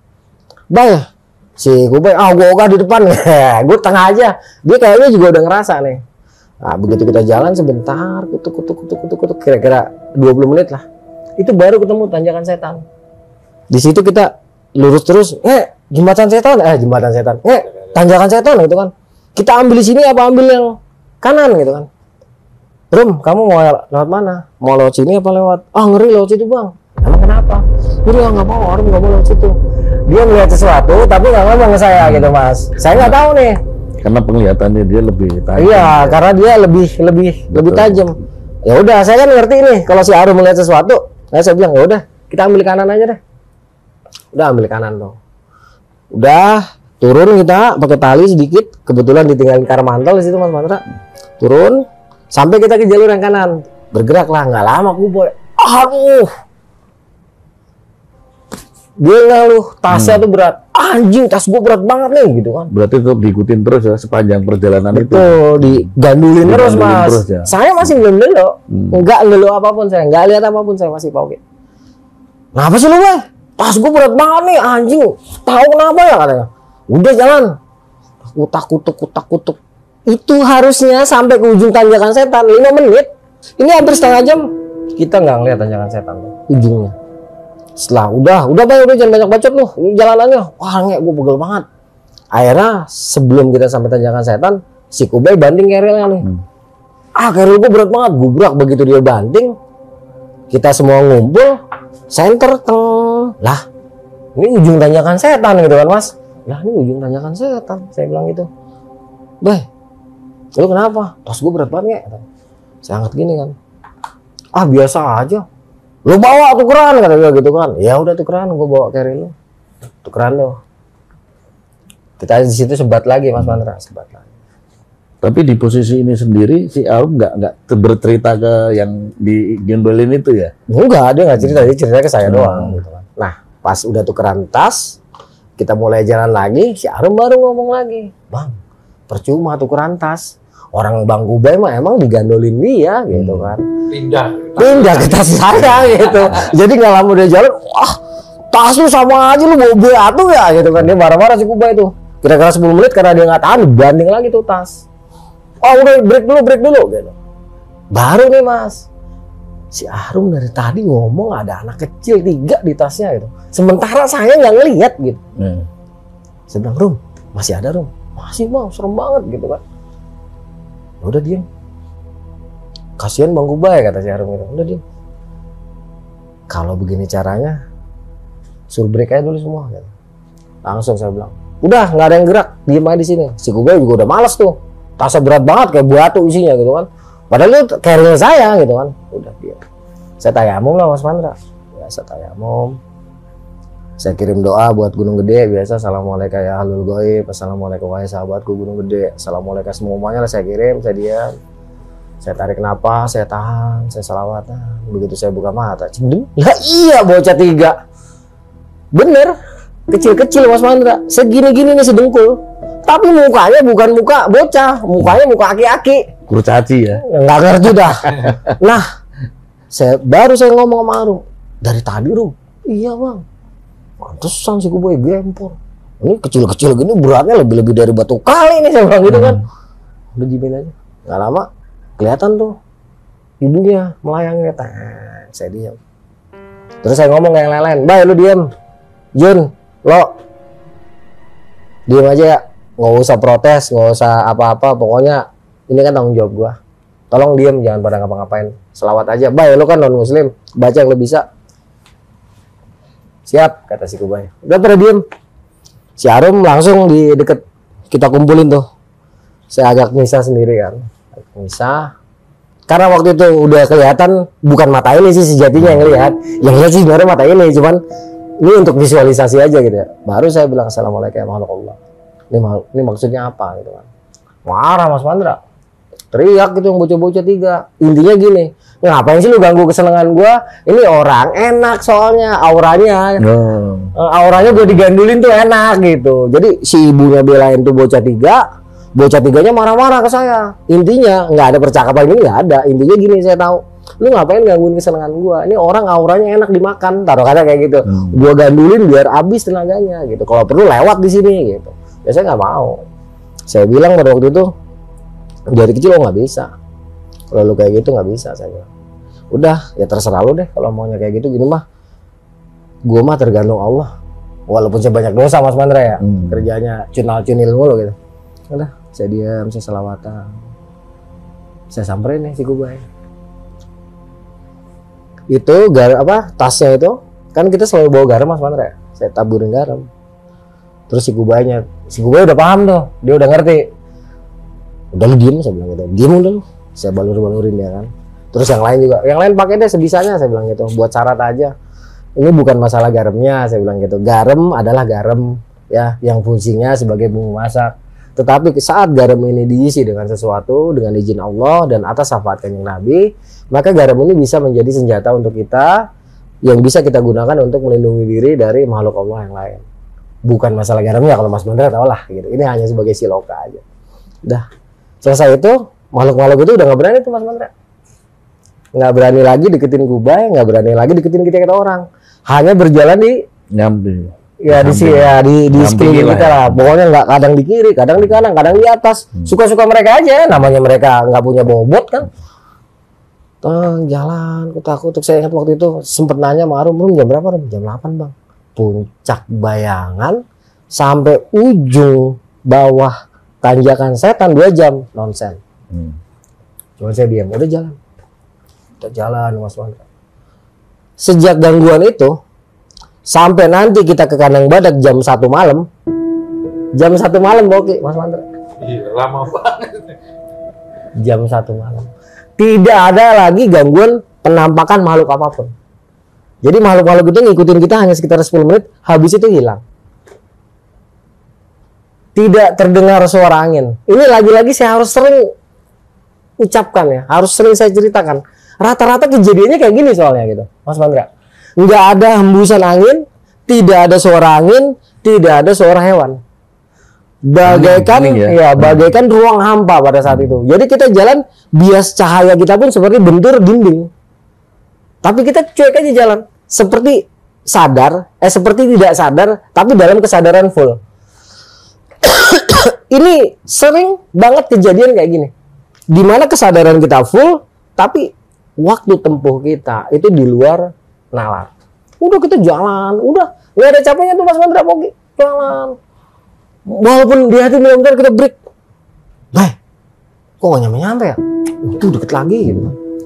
S1: Bay, si gue Bay, gue di depan. Gue tengah aja. Dia kayaknya juga udah ngerasa nih. Nah, begitu kita jalan sebentar, kutuk, kira-kira 20 menit lah. Itu baru ketemu tanjakan setan. Di situ kita lurus terus, jembatan setan, tanjakan setan gitu kan. Kita ambil di sini apa ambil yang kanan gitu kan. Rum, kamu mau lewat mana? Mau lewat sini apa lewat? Ah, ngeri lewat situ bang. Emang kenapa? Udah nggak mau, Rum nggak mau lewat situ. Dia melihat sesuatu tapi nggak ngomong ke saya gitu mas. Saya nggak tahu nih.
S4: Karena penglihatannya dia lebih tajam.
S1: Iya, karena dia lebih tajam. Ya udah, saya kan ngerti nih kalau si Arum melihat sesuatu. Nah, saya bilang ya udah, kita ambil kanan aja deh. Udah ambil kanan dong. Udah turun kita pakai tali sedikit. Kebetulan ditinggalin karmantel di situ Mas Mandra. Turun sampai kita ke jalur yang kanan. Bergeraklah, nggak lama Kuboy. Aduh. Dia ngeluh, tasnya tuh berat. Anjing, tas gue berat banget nih gitu kan.
S4: Berarti tetap diikutin terus ya sepanjang perjalanan itu.
S1: Betul, digandulin terus mas.
S4: terus, ya.
S1: Saya masih belum lelo, nggak lelo apapun saya, nggak lihat apapun saya masih pauke. Kenapa sih lu Boy? Tas gue berat banget nih anjing. Tahu kenapa ya katanya? Udah jalan. Kutak kutuk. Itu harusnya sampai ke ujung tanjakan setan 5 menit. Ini hampir setengah jam. Kita nggak ngeliat tanjakan setan tuh, ujungnya. Setelah udah Bay, udah jangan banyak bacot lu. Ini jalanannya. Wah, ngek gue pegel banget. Akhirnya sebelum kita sampai tanjakan setan, si Kubay banting kerilnya nih. Keril gue berat banget. Gubrak begitu dia banting. Kita semua ngumpul, center teng. Lah, ini ujung tanjakan setan gitu kan, Mas. Lah, ini ujung tanjakan setan. Saya bilang gitu. Bay, lu kenapa? Tas gue berat banget ngek. Saya angkat gini kan. Biasa aja. Lu bawa tukeran kata dia gitu kan. Ya udah tukeran, gue bawa carry lu. Tukeran lu. Kita di situ sebat lagi Mas Mandra, sebat lagi.
S4: Tapi di posisi ini sendiri si Arum nggak bercerita ke yang di Gendolin itu ya?
S1: Enggak, dia nggak cerita, dia cerita ke saya doang gitu kan. Nah, pas udah tukeran tas, kita mulai jalan lagi, si Arum baru ngomong lagi. Bang, percuma tukeran tas. Orang Bang Kubay mah emang digandolin dia gitu kan. Pindah ke tas saya gitu. Jadi nggak lama udah jalan, wah tas lu sama aja lu bawa batu ya gitu kan. Dia marah-marah si Kubay itu. Kira-kira 10 menit karena dia nggak tahan, banding lagi tuh tas. Udah break dulu gitu. Baru nih Mas, si Arum dari tadi ngomong ada anak kecil 3 di tasnya gitu. Sementara saya nggak ngelihat gitu. Saya bilang, Rum, masih ada Rum? Masih Bang, serem banget gitu kan. Udah diem. Kasihan Bang Kubay kata si Arum gitu. Udah diem. Kalau begini caranya, suruh break aja dulu semua gitu. Langsung saya bilang, udah nggak ada yang gerak, diem aja di sini. Si Kubay juga udah malas tuh. Tasnya berat banget kayak batu isinya gitu kan. Padahal itu carry saya gitu kan. Udah dia. Saya tayamum lah Mas Mandra. Biasa tayamum. Saya kirim doa buat Gunung Gede biasa. Assalamualaikum ya ahlul ghaib. Assalamualaikum wahai sahabatku Gunung Gede. Assalamualaikum semuanya lah saya kirim. Saya diam. Saya tarik napas, saya tahan, saya salawatan. Begitu saya buka mata, cendeng. Lah iya bocah 3. Bener. Kecil-kecil Mas Mandra. Segini-gini nih sedengkul. Tapi mukanya bukan muka bocah, mukanya muka aki-aki.
S4: Kurcaci ya?
S1: Nggak ngerti dah. Nah, saya ngomong sama Arum. Dari tadi Rum. Iya Bang. Pantesan si Kubay gempor. Ini kecil-kecil gini beratnya lebih-lebih dari batu kali nih saya bilang gitu kan. Udah dimin aja. Nggak lama kelihatan tuh ibunya melayangnya. Saya diam. Terus saya ngomong ke yang lain. Bay lu diam. Jun, lo diam aja ya. Nggak usah protes, nggak usah apa-apa. Pokoknya ini kan tanggung jawab gua. Tolong diam, jangan pada ngapa-ngapain. Selawat aja. Bay lu kan non muslim, baca yang lu bisa. Siap, kata si Kubay. Udah pada diem. Si Arum langsung di deket kita kumpulin tuh. Saya agak misah sendiri kan. Misah. Karena waktu itu udah kelihatan bukan mata ini sih sejatinya yang lihat. Yang lihat sih sebenarnya mata ini, cuman ini untuk visualisasi aja gitu ya. Baru saya bilang assalamualaikum warahmatullahi wabarakatuh. Ini maksudnya apa gitu kan. Marah Mas Mandra. Teriak gitu yang bocah-bocah 3. Intinya gini, ngapain sih lu ganggu kesenangan gua? Ini orang enak soalnya auranya. Auranya gua digandulin tuh enak gitu. Jadi si ibunya belain tuh bocah 3. Bocah 3-nya marah-marah ke saya. Intinya nggak ada percakapan ini, nggak ada. Intinya gini, saya tahu. Lu ngapain gangguin kesenangan gua? Ini orang auranya enak dimakan. Taruh kata kayak gitu. Gua gandulin biar habis tenaganya gitu. Kalau perlu lewat di sini gitu. Ya saya nggak mau. Saya bilang pada waktu itu, dari kecil lo nggak bisa. Kalau lu kayak gitu nggak bisa, saya bilang. Udah, ya terserah lu deh kalau maunya kayak gitu. Gini mah, gua mah tergantung Allah. Walaupun saya banyak dosa Mas Mandra ya, kerjanya cunal-cunil mulu gitu. Udah, saya diam, saya selawatan. Saya samperin nih si Gubay. Itu tasnya itu kan kita selalu bawa garam Mas Mandra. Saya taburin garam. Terus si Gubay udah paham tuh, dia udah ngerti. Udah lu diem, saya bilang gitu. Diem udah lu. Saya balur-balurin ya kan. Terus yang lain pakai deh sebisanya, saya bilang gitu. Buat syarat aja. Ini bukan masalah garamnya, saya bilang gitu. Garam adalah garam ya, yang fungsinya sebagai bumbu masak. Tetapi saat garam ini diisi dengan sesuatu, dengan izin Allah dan atas syafaat Kanjeng Nabi, maka garam ini bisa menjadi senjata untuk kita yang bisa kita gunakan untuk melindungi diri dari makhluk Allah yang lain. Bukan masalah garamnya, kalau Mas Mandra tahu lah gitu. Ini hanya sebagai siloka aja. Udah selesai itu, makhluk-makhluk itu udah nggak berani tuh Mas Mandra. Nggak berani lagi deketin Gubay, nggak berani lagi deketin kita orang. Hanya berjalan di
S4: Nyambi.
S1: ya di sekeliling kita lah. Pokoknya nggak kadang di kiri, kadang di kanan, kadang di atas. Suka-suka mereka aja. Namanya mereka nggak punya bobot kan. Jalan, aku takut. Saya ingat waktu itu sempet nanya sama Arum, jam berapa? Jam 8 bang. Puncak Bayangan sampai ujung bawah tanjakan setan 2 jam nonsen. Cuma saya diam, udah jalan. Udah jalan Mas Mandra. Sejak gangguan itu sampai nanti kita ke Kandang Badak jam 1 malam. Jam 1 malam oke Mas Mandra.
S2: Iya, lama banget.
S1: Jam 1 malam. Tidak ada lagi gangguan penampakan makhluk apapun. Jadi makhluk-makhluk itu ngikutin kita hanya sekitar 10 menit, habis itu hilang. Tidak terdengar suara angin. Ini lagi-lagi saya harus sering ucapkan ya, harus sering saya ceritakan. Rata-rata kejadiannya kayak gini soalnya gitu, Mas Mandra. Nggak ada hembusan angin, tidak ada suara angin, tidak ada suara hewan. Bagaikan ruang hampa pada saat itu. Jadi kita jalan, bias cahaya kita pun seperti bentur dinding. Tapi kita cuek aja jalan, seperti sadar, seperti tidak sadar, tapi dalam kesadaran full. Ini sering banget kejadian kayak gini. Dimana kesadaran kita full, tapi waktu tempuh kita itu di luar nalar. Udah kita jalan, udah nggak ada capeknya tuh Mas Mandra Pogi. Jalan. Walaupun di hati benar-benar kita break. Kok gak nyampe-nyampe ya? Itu deket lagi gitu.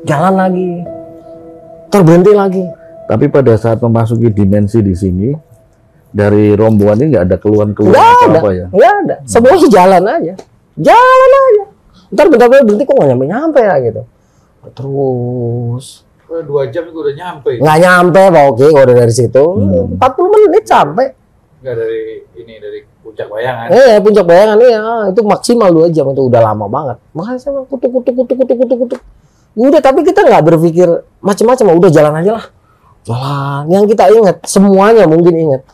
S1: Jalan lagi. Terberhenti lagi.
S4: Tapi pada saat memasuki dimensi di sini, dari rombongan ini nggak ada keluhan-keluhan apa ya?
S1: Nggak ada. Semuanya jalan aja. Jalan aja. Ntar bentar-bentar berhenti kok gak nyampe-nyampe ya gitu. Terus.
S2: 2 jam juga udah nyampe.
S1: Nggak nyampe Pak Oki kalau udah dari situ. 40 menit sampai.
S2: Nggak dari Puncak Bayangan.
S1: Puncak Bayangan itu maksimal 2 jam, itu udah lama banget. Makanya saya kutuk. Udah, tapi kita nggak berpikir macam-macam, udah jalan aja lah. Jalan. Yang kita ingat, semuanya mungkin ingat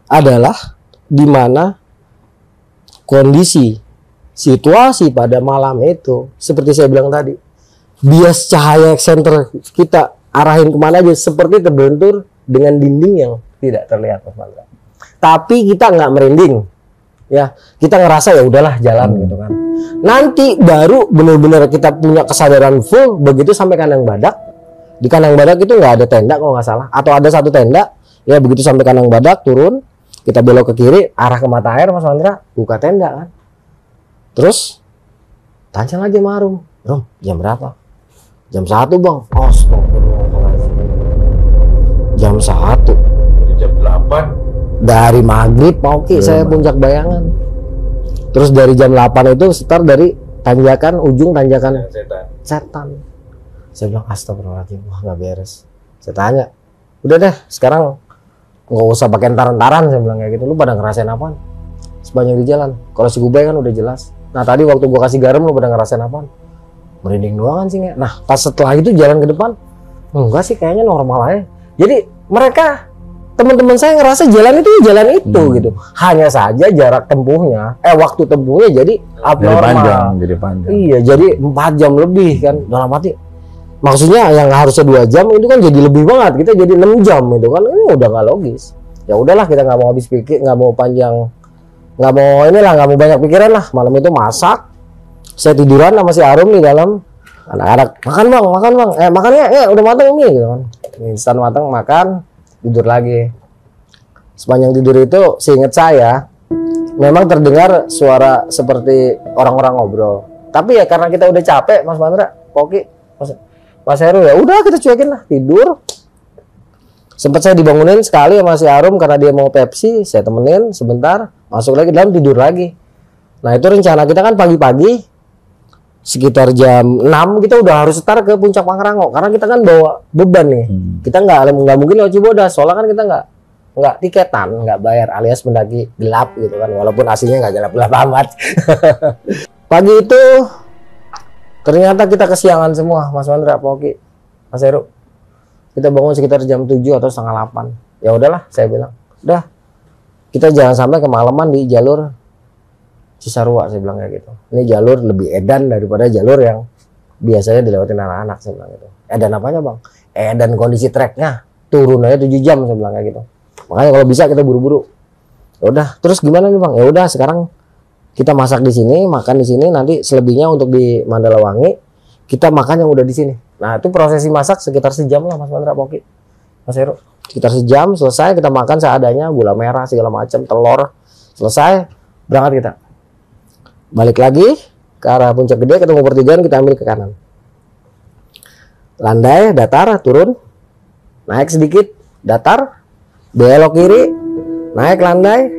S1: adalah di mana kondisi situasi pada malam itu seperti saya bilang tadi. Bias cahaya eksenter kita arahin kemana aja seperti terbentur dengan dinding yang tidak terlihat Mas Mandra. Tapi kita nggak merinding, ya kita ngerasa ya udahlah jalan gitu kan. Nanti baru benar-benar kita punya kesadaran full begitu sampai Kandang Badak. Di Kandang Badak itu nggak ada tenda kalau nggak salah, atau ada 1 tenda. Ya begitu sampai Kandang Badak turun, kita belok ke kiri arah ke Mata Air Mas Mandra, buka tenda kan. Terus tanya lagi sama Rum, jam berapa? Jam 1 bang. Astagfirullahaladzim. Jam 1.
S2: Jam 8.
S1: Dari maghrib Pak Oki saya Puncak Bayangan. Terus dari jam 8 itu start dari ujung tanjakan setan. Saya bilang astagfirullahaladzim, wah nggak beres. Saya tanya, udah deh sekarang nggak usah pakai taran-taran, saya bilang kayak gitu. Lu pada ngerasain apaan sepanjang di jalan? Kalau si Gubay kan udah jelas. Nah tadi waktu gua kasih garam lu pada ngerasain apaan? Merinding doang sih nggak. Nah pas setelah itu jalan ke depan, enggak sih kayaknya normal aja. Jadi mereka teman-teman saya ngerasa jalan itu gitu. Hanya saja jarak tempuhnya, waktu tempuhnya jadi abnormal.
S4: Jadi panjang.
S1: Iya, jadi 4 jam lebih kan dalam arti. Maksudnya yang harusnya 2 jam itu kan jadi lebih banget. Kita jadi 6 jam itu kan, ini udah nggak logis. Ya udahlah kita nggak mau habis pikir, nggak mau banyak pikiran lah. Malam itu masak, saya tiduran sama si Arum di dalam. Anak-anak makan bang, makannya udah matang mie gitu kan. Instan matang makan. Tidur lagi. Sepanjang tidur itu seingat saya memang terdengar suara seperti orang-orang ngobrol. Tapi ya karena kita udah capek, Mas Mandra, Oki, Mas Heru, ya udah kita cuekin lah, tidur. Sempat saya dibangunin sekali sama si Arum karena dia mau Pepsi, saya temenin sebentar, masuk lagi dalam, tidur lagi. Nah itu rencana kita kan pagi-pagi sekitar jam 6 kita udah harus setar ke Puncak Pangrango karena kita kan bawa beban nih. Kita nggak mungkin lewat Cibodas, soalnya kan kita nggak tiketan, nggak bayar, alias mendaki gelap gitu kan, walaupun aslinya nggak gelap-gelap amat. Pagi itu ternyata kita kesiangan semua, Mas Mandra, Poki, Mas Heru. Kita bangun sekitar jam 7 atau setengah 8. Ya udahlah, saya bilang, udah kita jangan sampai kemalaman di jalur Cisarua, saya bilang kayak gitu. Ini jalur lebih edan daripada jalur yang biasanya dilewatin anak-anak, saya bilang gitu. Edan apanya bang? Edan kondisi treknya, turun aja 7 jam, saya bilang kayak gitu. Makanya kalau bisa kita buru-buru. Ya udah, terus gimana nih bang? Ya udah, sekarang kita masak di sini, makan di sini, nanti selebihnya untuk di Mandalawangi kita makan yang udah di sini. Nah itu prosesi masak sekitar sejam lah Mas Mandra, Poki, Mas Heru. Sekitar sejam selesai, kita makan seadanya, gula merah segala macam, telur, selesai, berangkat kita. Balik lagi ke arah Puncak Gede, ketemu pertigaan, kita ambil ke kanan. Landai, datar, turun, naik sedikit, datar, belok kiri, naik landai,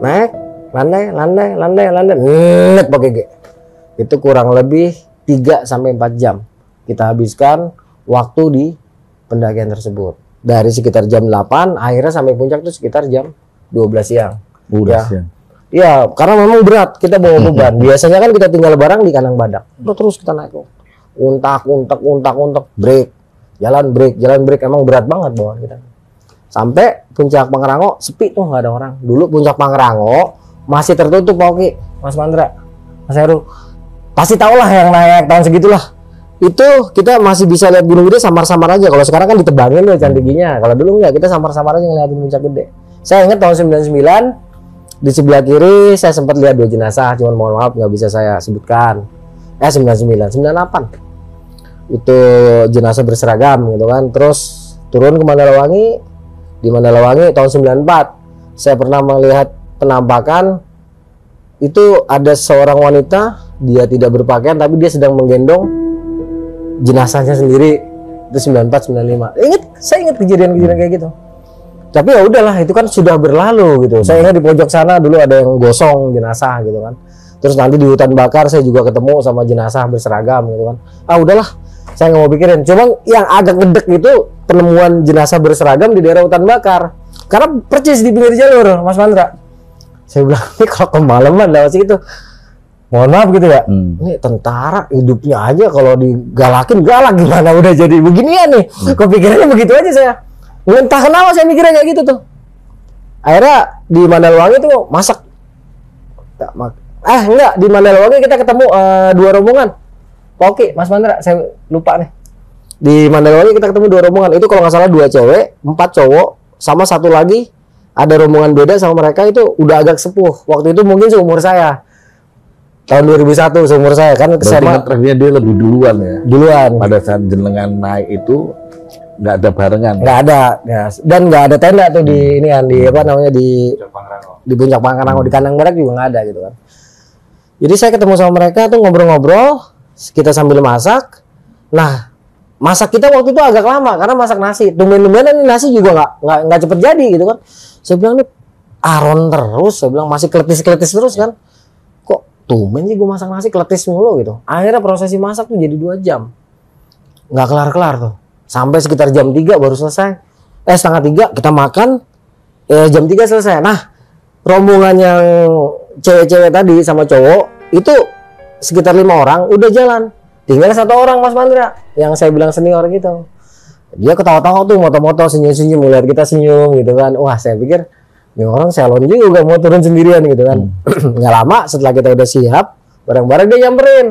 S1: naik landai, net pakai G. Itu kurang lebih 3 sampai 4 jam kita habiskan waktu di pendakian tersebut. Dari sekitar jam 8 akhirnya sampai puncak itu sekitar jam 12 siang. Iya, karena memang berat, kita bawa beban. Biasanya kan kita tinggal barang di kandang badak. Terus kita naik, untak, break, jalan break, emang berat banget bawaan kita. Sampai Puncak Pangrango sepi tuh, nggak ada orang. Dulu Puncak Pangrango masih tertutup, Poki, Mas Mandra, Mas Heru. Pasti tau lah yang naik tahun segitulah. Itu kita masih bisa lihat Gunung Gede samar-samar aja. Kalau sekarang kan ditebangin loh cantikinya. Kalau dulu enggak, kita samar-samar aja ngeliatin Puncak Gede. Saya ingat tahun 99 di sebelah kiri saya sempat lihat 2 jenazah, cuman mohon maaf nggak bisa saya sebutkan. 98 itu jenazah berseragam gitu kan. Terus turun ke Mandalawangi. Di Mandalawangi tahun 94 saya pernah melihat penampakan itu ada seorang wanita, dia tidak berpakaian tapi dia sedang menggendong jenazahnya sendiri. Itu 94-95. Saya ingat kejadian-kejadian kayak gitu. Tapi ya udahlah, itu kan sudah berlalu gitu. Saya ingat di pojok sana dulu ada yang gosong jenazah gitu kan. Terus nanti di hutan bakar saya juga ketemu sama jenazah berseragam gitu kan. Ah udahlah, saya nggak mau pikirin. Cuma yang agak ngedek itu penemuan jenazah berseragam di daerah hutan bakar. Karena persis di pinggir jalur, Mas Mandra. Saya bilang, ini kalau kemalaman lewat situ, mohon maaf gitu ya. Ini tentara hidupnya aja kalau digalakin galak gimana, udah jadi beginian nih. Kepikirannya begitu aja saya. Entah kenapa saya mikirnya kayak gitu tuh. Akhirnya di Mandalawangi tuh masak. Enggak, di Mandalawangi kita ketemu 2 rombongan. Oke, Mas Mandra, saya lupa nih. Di Mandalawangi kita ketemu 2 rombongan. Itu kalau nggak salah 2 cewek, 4 cowok, sama 1 lagi ada rombongan beda sama mereka, itu udah agak sepuh. Waktu itu mungkin seumur saya. Tahun 2001 seumur saya kan ke SMA.
S4: Terakhirnya dia lebih duluan ya.
S1: Duluan.
S4: Pada saat jenengan naik itu nggak ada barengan.
S1: Nggak ada, ya. Dan nggak ada tenda tuh di ini kan, di apa namanya, di Puncak Pangrango, di kandang badak juga nggak ada gitu kan. Jadi saya ketemu sama mereka tuh ngobrol-ngobrol, kita sambil masak. Nah, masak kita waktu itu agak lama karena masak nasi. Tumben-tumbenan nasi juga nggak cepet jadi gitu kan. Saya bilang nih aron terus, saya bilang masih keletis-keletis terus kan. Kok tumben sih gue masak nasi keletis mulu gitu. Akhirnya prosesi masak tuh jadi 2 jam. Nggak kelar-kelar tuh. Sampai sekitar jam 3 baru selesai. Setengah 3 kita makan, jam 3 selesai. Nah, rombongan yang cewek-cewek tadi sama cowok itu sekitar 5 orang udah jalan. Tinggal 1 orang, Mas Mandra, yang saya bilang senior gitu. Dia ketawa-tawa tuh, moto-moto, senyum-senyum, melihat kita senyum gitu kan. Wah, saya pikir ini orang salon juga mau turun sendirian gitu kan. Nggak lama setelah kita udah siap, bareng-bareng dia nyamperin.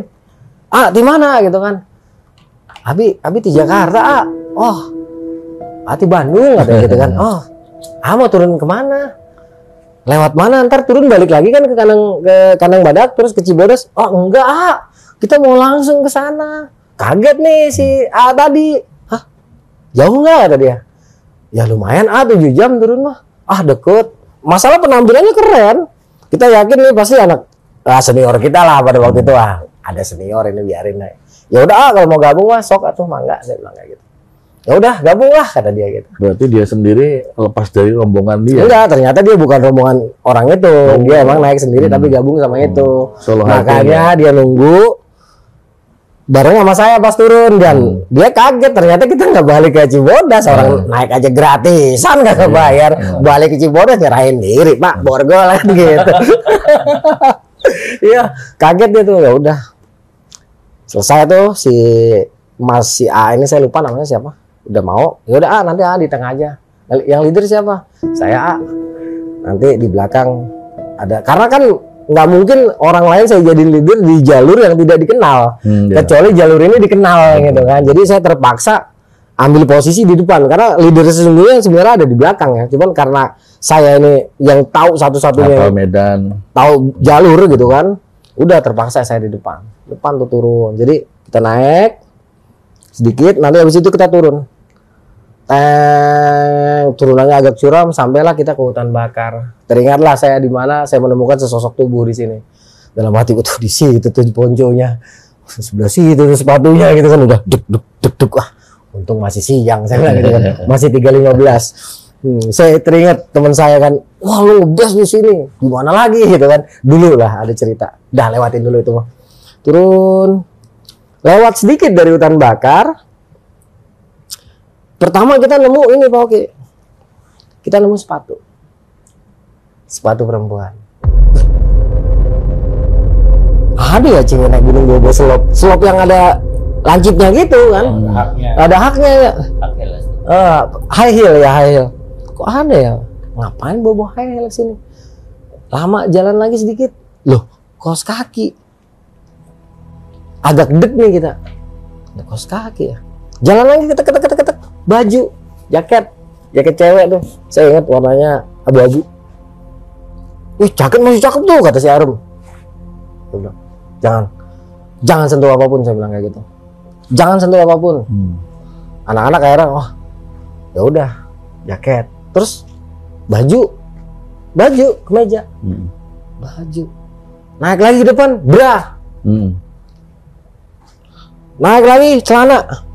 S1: Di mana gitu kan? Abi di Jakarta, Oh, di Bandung katanya gitu kan. Oh, mau turun kemana? Lewat mana? Ntar turun balik lagi kan ke kandang badak terus ke Cibodas. Oh enggak, kita mau langsung ke sana. Kaget nih si A tadi. Jauh nggak kata dia? Ya lumayan 7 jam turun mah. Deket. Masalah penampilannya keren. Kita yakin nih pasti anak senior kita lah pada waktu itu. ada senior ini biarin aja. Ya udah kalau mau gabung mah sok atuh mangga, saya bilang kayak gitu. Ya udah gabung lah kata dia gitu.
S4: Berarti dia sendiri lepas dari rombongan dia.
S1: Enggak, ternyata dia bukan rombongan orang itu. Dia emang naik sendiri tapi gabung sama itu.
S4: Solo
S1: Makanya dia nunggu bareng sama saya pas turun dan dia kaget ternyata kita nggak balik ke Cibodas, orang naik aja gratisan nggak kebayar, balik ke Cibodas nyerahin diri Pak borgol kan gitu. Iya kaget dia tuh. Ya udah selesai tuh si Mas si A ini, saya lupa namanya siapa, udah mau ya udah nanti di tengah aja. Yang leader siapa? Saya A. Nanti di belakang ada, karena kan nggak mungkin orang lain saya jadi leader di jalur yang tidak dikenal, kecuali jalur ini dikenal gitu kan. Jadi saya terpaksa ambil posisi di depan karena leader sesungguhnya sebenarnya ada di belakang ya. Cuman karena saya ini yang tahu satu-satunya
S4: Medan,
S1: tahu jalur gitu kan, udah terpaksa saya di depan tuh turun. Jadi kita naik sedikit, nanti habis itu kita turun. Turunannya agak curam, sampailah kita ke hutan bakar. Teringatlah saya di mana saya menemukan sesosok tubuh di sini. Dalam hati tuh di situ tuh ponconya, sebelah situ tuh sepatunya gitu kan, udah duk. Untung masih siang saya bilang gitu kan, masih 3.15. Saya teringat teman saya kan, wah lu ngebes di sini, gimana lagi gitu kan. Dulu lah ada cerita, dah lewatin dulu itu mah. Turun, lewat sedikit dari hutan bakar. Pertama kita nemu ini Pak Oki, kita nemu sepatu perempuan. Ada ya cewek naik gunung bawa selop yang ada lancipnya gitu kan, ada haknya ya. High heel ya, high heel. Kok ada ya? Ngapain bawa high heel sini? Lama jalan lagi sedikit, loh kaos kaki. Agak deg nih kita, ada kaos kaki ya. Jalan lagi ketek, baju, jaket cewek tuh, saya ingat warnanya abu-abu. Wih jaket masih cakep tuh kata si Arum. Saya bilang, jangan sentuh apapun, saya bilang kayak gitu. Jangan sentuh apapun. Anak-anak akhirnya, wah ya udah jaket, terus baju, kemeja, baju. Naik lagi ke depan, bra. Naik lagi celana.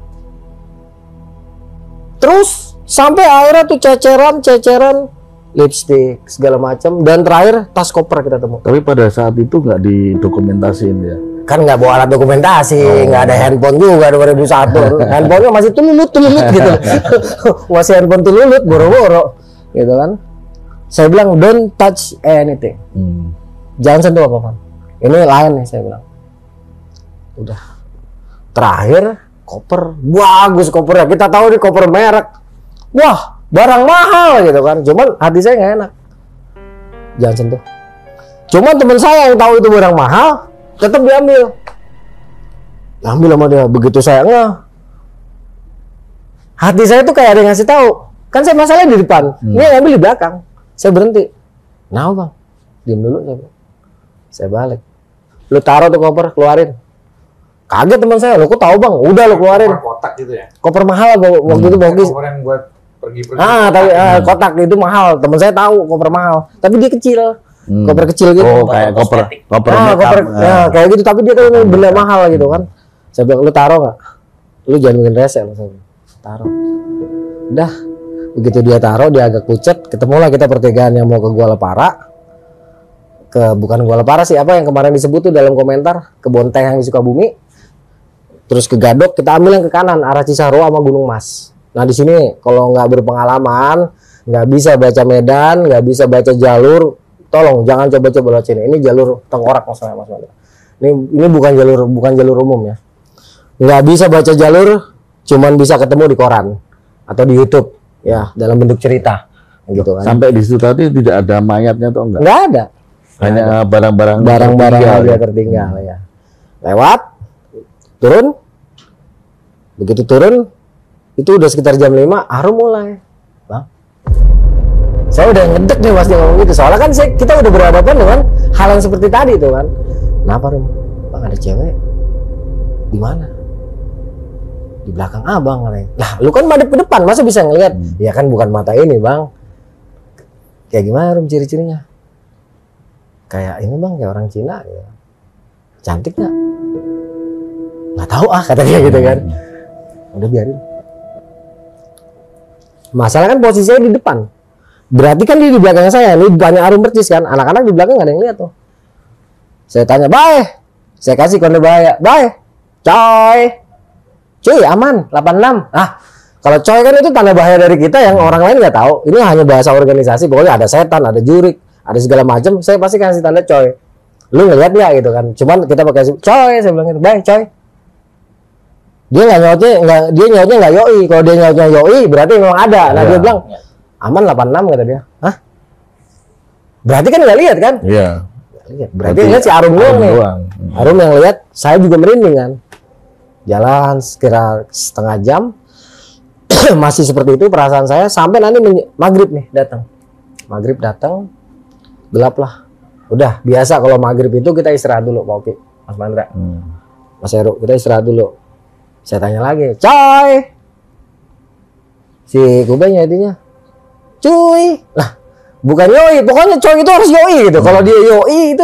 S1: Terus sampai akhirnya tuh ceceran lipstick segala macam, dan terakhir tas koper kita temu.
S4: Tapi pada saat itu nggak didokumentasiin ya?
S1: Kan nggak bawa alat dokumentasi, nggak ada handphone juga 2001. Handphonenya masih tululut gitu. Masih handphone tululut, boro-boro gitu kan. Saya bilang don't touch anything. Jangan sentuh apa-apa. Ini lain nih saya bilang. Udah. Terakhir koper, bagus kopernya. Kita tahu nih koper merek. Wah, barang mahal gitu kan. Cuman hati saya nggak enak. Jangan sentuh. Cuman teman saya yang tahu itu barang mahal, tetap diambil. Diambil sama dia. Begitu saya ngeh, hati saya tuh kayak ada yang ngasih tahu. Kan saya masalahnya di depan, ini yang ambil di belakang. Saya berhenti. Nah bang, diam dulu saya bilang. Saya balik. Lu taruh tuh koper, keluarin. Kaget teman saya, lo kok tahu bang? Udah lo keluarin.
S2: Kotak gitu ya?
S1: Koper mahal waktu itu Bogis.
S2: Koper yang buat pergi-pergi.
S1: Tapi kotak itu mahal. Teman saya tahu koper mahal, tapi dia kecil. Koper kecil gitu.
S4: Oh, kayak koper
S1: kayak gitu, tapi dia tuh benda mahal gitu kan. Saya bilang, lu taruh nggak? Lu jangan bikin rese lo. Saya bilang, taruh. Udah, begitu dia taruh, dia agak pucet. Ketemulah kita pertigaan yang mau ke Gua Lepara. Bukan Gua Lepara sih, apa yang kemarin disebut tuh dalam komentar, Kebon Teh yang di Sukabumi. Terus ke Gadok, kita ambil yang ke kanan arah Cisarua sama Gunung Mas. Nah di sini kalau nggak berpengalaman, nggak bisa baca medan, nggak bisa baca jalur, tolong jangan coba-coba baca ini. Ini jalur tengkorak masalahnya Mas Mandra. Ini bukan jalur umum ya. Nggak bisa baca jalur, cuman bisa ketemu di koran atau di YouTube ya dalam bentuk cerita gitu kan.
S4: Sampai di situ tadi tidak ada mayatnya atau enggak?
S1: Nggak ada.
S4: Hanya barang-barang
S1: aja tertinggal ya. Lewat, turun. Begitu turun, itu udah sekitar jam 5, Arum mulai. Bang, saya udah ngedek nih Mas dia ngomong gitu. Soalnya kan kita udah berhadapan dengan hal yang seperti tadi tuh kan. Kenapa Rum? Bang ada cewek. Di mana? Di belakang abang katanya. Lah lu kan madep ke depan, masa bisa ngeliat? Ya kan bukan mata ini bang. Kayak gimana Rum ciri-cirinya? Kayak ini bang, kayak orang Cina ya. Cantik gak? tahu kata dia gitu kan. Udah biarin. Masalah kan posisinya di depan. Berarti kan dia di belakang saya. Ini banyak arum percis kan. Anak-anak di belakang nggak ada yang lihat tuh. Saya tanya, "Bye." Saya kasih kode bahaya. "Bye." "Coy." "Cuy, aman 86." Kalau coy kan itu tanda bahaya dari kita yang orang lain nggak tahu. Ini hanya bahasa organisasi. Pokoknya ada setan, ada jurik, ada segala macam. Saya pasti kasih tanda coy. Lu ngeliat nggak gitu kan? Cuman kita pakai coy. Saya bilang gitu, "Bye, coy." Dia nyautnya nggak yoi. Kalau dia nyautnya yoi, berarti memang ada. Nah dia bilang aman 86 kata dia. Hah? Berarti kan nggak lihat kan?
S4: Iya.
S1: Berarti lihat si Arum doang nih. Arum yang lihat, saya juga merinding kan. Jalan sekira setengah jam, masih seperti itu perasaan saya sampai nanti maghrib nih datang. Maghrib datang, gelap lah. Udah biasa kalau maghrib itu kita istirahat dulu, Pak Oki, Mas Mandra, Mas Heru, kita istirahat dulu. Saya tanya lagi, "Coy." Si Kubenya intinya, "Cuy." Lah, bukan yoi, pokoknya coy itu harus yoi gitu. Kalau dia yoi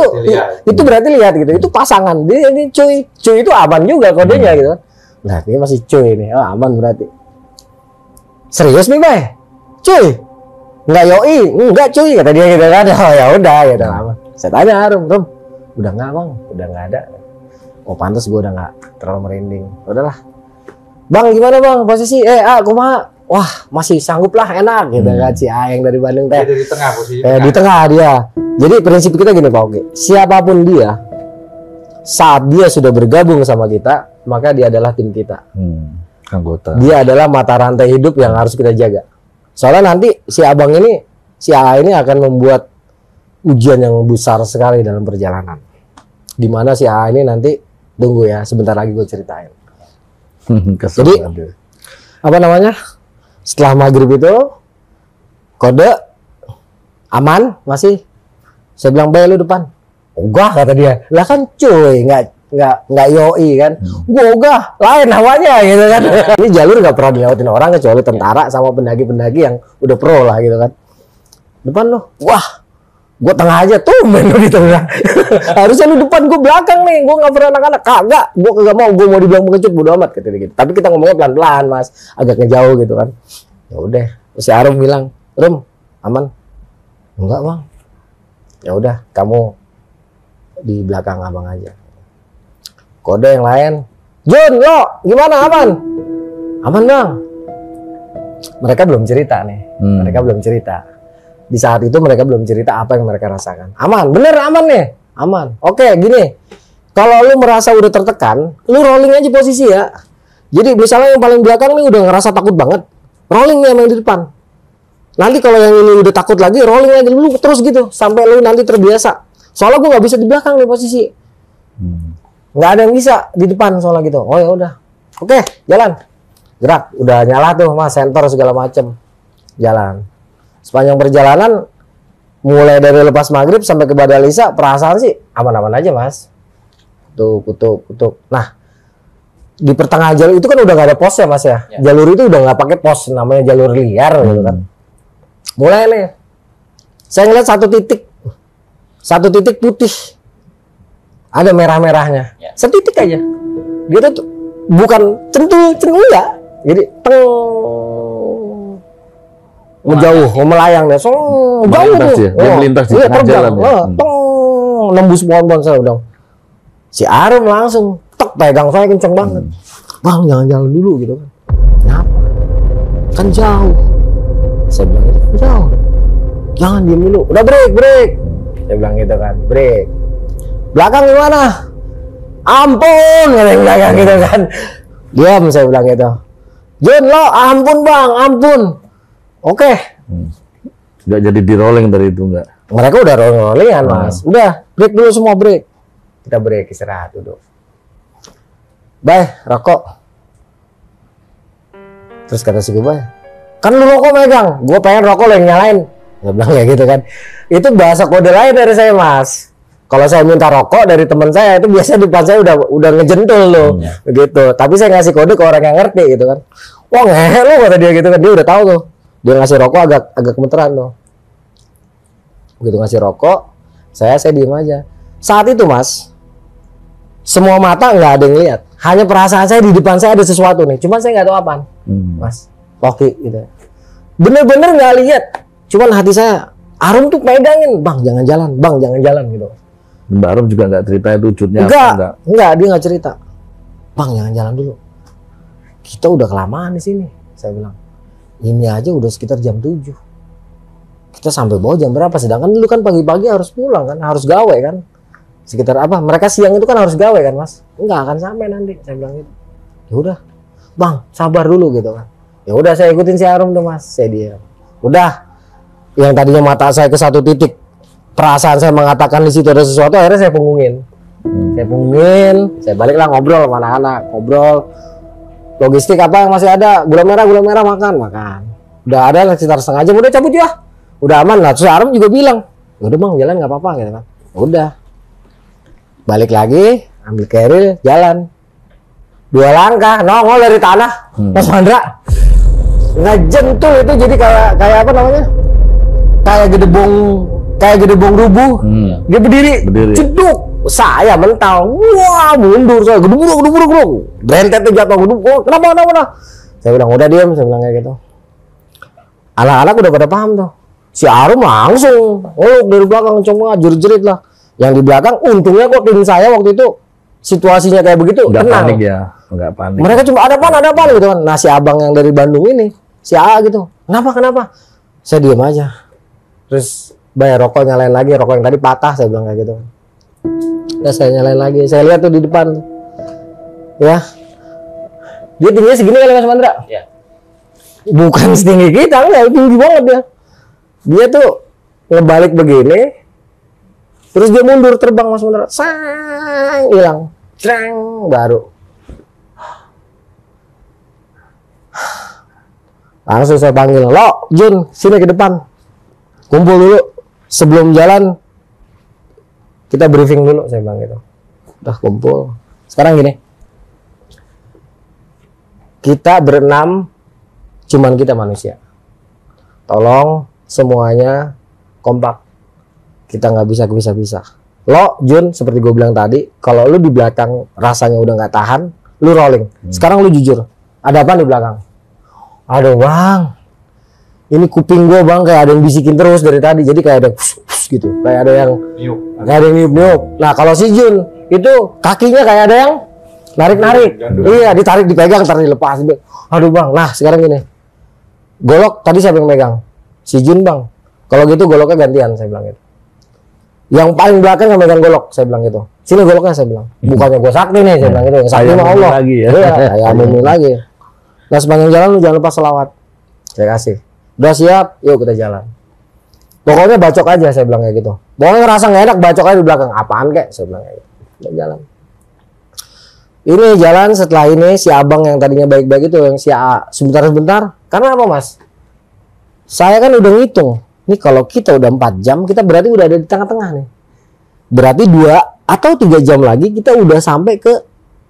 S1: itu berarti lihat gitu. Itu pasangan. Dia ini cuy itu aman juga kodenya gitu. Nah, ini masih cuy nih. Oh, aman berarti. "Serius nih, Bay? Cuy. Enggak yoi." "Enggak, cuy," kata dia gitu kan. "Oh, ya udah gitu aman." Saya tanya, "Rum, udah enggak, Bang? Udah enggak ada." Oh, pantas gua udah enggak terlalu merinding. Udahlah. "Bang, gimana, Bang? Posisi kumaha?" "Wah, masih sanggup lah, enak," gitu kan si A yang dari Bandung teh.
S2: Di tengah posisi.
S1: Di tengah dia. Jadi prinsip kita gini, Pak Oki. Siapapun dia, saat dia sudah bergabung sama kita, maka dia adalah tim kita.
S4: Anggota.
S1: Dia adalah mata rantai hidup yang harus kita jaga. Soalnya nanti si abang ini, si A ini akan membuat ujian yang besar sekali dalam perjalanan. Dimana si A ini nanti, tunggu ya, sebentar lagi gue ceritain. Jadi apa namanya? Setelah maghrib itu kode aman masih. Saya bilang, "Bay, lu depan." "Ogah," kata dia. Lah kan cuy, nggak yoi kan. "Gua ogah, lain hawanya," gitu kan. Ini jalur nggak pernah dilewatin orang kecuali tentara sama pendaki-pendaki yang udah pro lah gitu kan. "Depan lu." "Wah, gua tengah aja tuh, main lu di tengah." "Harusnya lu depan, gua belakang nih. Gua nggak pernah anak-anak." "Kagak, gua kagak mau. Gua mau dibilang pengecut, bodo amat," kata dia gitu. Tapi kita ngomongnya pelan-pelan, Mas, agak ngejauh gitu kan. Ya udah, si Arum bilang, "Rum, aman?" "Enggak, Bang." "Ya udah, kamu di belakang abang aja." Kode yang lain, "Jun, lo gimana, aman?" "Aman, Bang." Mereka belum cerita nih. Mereka belum cerita. Di saat itu mereka belum cerita apa yang mereka rasakan. "Aman, bener aman nih." "Aman." "Oke, gini. Kalau lu merasa udah tertekan, lu rolling aja posisi ya. Jadi misalnya yang paling belakang nih udah ngerasa takut banget, rolling nih yang di depan. Nanti kalau yang ini udah takut lagi, rolling aja dulu terus gitu sampai lu nanti terbiasa. Soalnya gue nggak bisa di belakang nih posisi. Nggak ada yang bisa di depan soalnya gitu. Oh ya udah. Oke, jalan. Gerak. Udah nyala tuh, Mas, senter segala macem. Jalan. Sepanjang perjalanan, mulai dari lepas maghrib sampai ke Badalisa, perasaan sih aman-aman aja, Mas. Tuh, kutuk. Nah, di pertengahan jalur itu kan udah gak ada pos ya, Mas ya. Jalur itu udah nggak pakai pos, namanya jalur liar gitu kan. Mulai nih, saya ngeliat satu titik putih, ada merah-merahnya, setitik aja. Dia tuh bukan centul ya, jadi menjauh, melayang deh, jauh tuh.
S4: Dia melintas di tengah jalan ya.
S1: Nembus pohon-pohon. Saya udah, si Arum langsung pegang saya kenceng banget. "Bang, jangan jalan dulu," gitu kan. "Kenapa?" "Kan jauh." Saya bilang gitu, "Jauh. Jangan diem dulu. Udah break." Saya bilang gitu kan, break. "Belakang gimana?" "Ampun," kata yang belakang gitu kan. "Diam," saya bilang gitu. "Jun, lo ampun, Bang, ampun." "Oke."
S4: Nggak jadi di rolling dari itu nggak?
S1: Mereka udah rolling-rollingan, Mas. Udah, break dulu semua, break. Kita break, istirahat duduk. "Bay, rokok." Terus kata si Bay, "Kan lu rokok megang, gue pengen rokok lo yang nyalain." Dia bilang kayak gitu kan. Itu bahasa kode lain dari saya, Mas. Kalau saya minta rokok dari teman saya, itu biasanya depan saya udah ngejentul loh, gitu. Tapi saya ngasih kode ke orang yang ngerti gitu kan. "Wah, ngehe lo," kata dia gitu kan. Dia udah tahu tuh. Dia ngasih rokok agak gemeteran tuh. Begitu ngasih rokok, saya diem aja. Saat itu, Mas, semua mata nggak ada yang lihat. Hanya perasaan saya di depan saya ada sesuatu nih, cuman saya nggak tahu apaan, Mas. Oke gitu. Bener-bener nggak lihat, cuman hati saya, Arum tuh pegangin, bang jangan jalan gitu.
S4: Mbak Arum juga nggak cerita itu wujudnya
S1: enggak, dia nggak cerita. Bang jangan jalan dulu. Kita udah kelamaan di sini, saya bilang. Ini aja udah sekitar jam 7. Kita sampai bawah jam berapa? Sedangkan dulu kan pagi-pagi harus pulang kan, harus gawe kan. Sekitar apa? Mereka siang itu kan harus gawe kan, Mas. Enggak akan sampai nanti, saya bilang gitu. Ya udah, Bang, sabar dulu gitu kan. Ya udah saya ikutin si Arum tuh, Mas. Saya diam. Udah. Yang tadinya mata saya ke satu titik, perasaan saya mengatakan di situ ada sesuatu, akhirnya saya pungungin. Saya baliklah ngobrol sama anak-anak, ngobrol. Logistik apa yang masih ada? Gula merah makan. Udah ada sekitar setengah jam, udah cabut ya. Udah aman lah. Terus Arum juga bilang, udah bang jalan nggak apa-apa gitu kan. Udah. Balik lagi, ambil keril, jalan. 2 langkah, nongol dari tanah, Mas Mandra. Ngejentul itu jadi kayak apa namanya? Kayak gedebong rubuh. Dia berdiri. Ceduk. Saya mental. Wah, mundur saya. Gedebuk. Rentetnya jatuh. Oh, kenapa? Saya bilang, udah diam, saya bilang kayak gitu. Anak-anak udah pada paham tuh. Si Arum langsung dari belakang cuma jerit-jerit lah. Yang di belakang untungnya kok tim saya waktu itu situasinya kayak begitu
S4: nggak
S1: tenang.
S4: panik ya, nggak panik.
S1: Mereka cuma ada apa gitu kan. Nah si abang yang dari Bandung ini, si A gitu. Kenapa? Saya diam aja. Terus bayar rokok nyalain lagi, rokok yang tadi patah saya bilang kayak gitu. Ya saya nyalain lagi. Saya lihat tuh di depan. Ya. Dia tingginya segini kali Mas Mandra?
S3: Ya.
S1: Bukan setinggi kita, enggak, tinggi banget dia. Dia tuh ngebalik begini. Terus dia mundur terbang Mas Mandra. Sang, hilang. Cereng, baru. Langsung saya panggil, "Lo, Jun, sini ke depan. Kumpul dulu. Sebelum jalan kita briefing dulu," saya bilang gitu. Udah kumpul. Sekarang gini. Kita berenam, cuman kita manusia. Tolong semuanya kompak. Kita nggak bisa kepisah-pisah. Lo, Jun, seperti gue bilang tadi, kalau lu di belakang rasanya udah nggak tahan, lu rolling. Sekarang lu jujur, ada apa di belakang? Aduh bang, ini kuping gue bang kayak ada yang bisikin terus dari tadi, jadi kayak ada gitu, kayak ada yang niup. Nah kalau si Jun itu kakinya kayak ada yang narik. Iya, ditarik, dipegang, ntar dilepas. Aduh bang, nah sekarang gini, golok tadi siapa yang megang? Si Jun bang. Kalau gitu goloknya gantian, saya bilang gitu. Yang paling belakang yang megang golok, saya bilang gitu. Sini goloknya, saya bilang. Bukannya gue sakti nih, saya bilang gitu. Yang sakti mah Allah.
S4: Lagi ya.
S1: Iya, saya amin lagi. Nah sepanjang jalan lu jangan lupa selawat. Saya kasih. Udah siap, yuk kita jalan. Pokoknya bacok aja, saya bilang kayak gitu. Pokoknya ngerasa nggak enak, bacok aja di belakang. Apaan kek, saya bilang kayak gitu. Udah jalan. Ini jalan setelah ini si abang yang tadinya baik-baik itu, yang si A sebentar. Karena apa mas? Saya kan udah ngitung. Nih kalau kita udah 4 jam, kita berarti udah ada di tengah-tengah nih. Berarti 2 atau 3 jam lagi kita udah sampai ke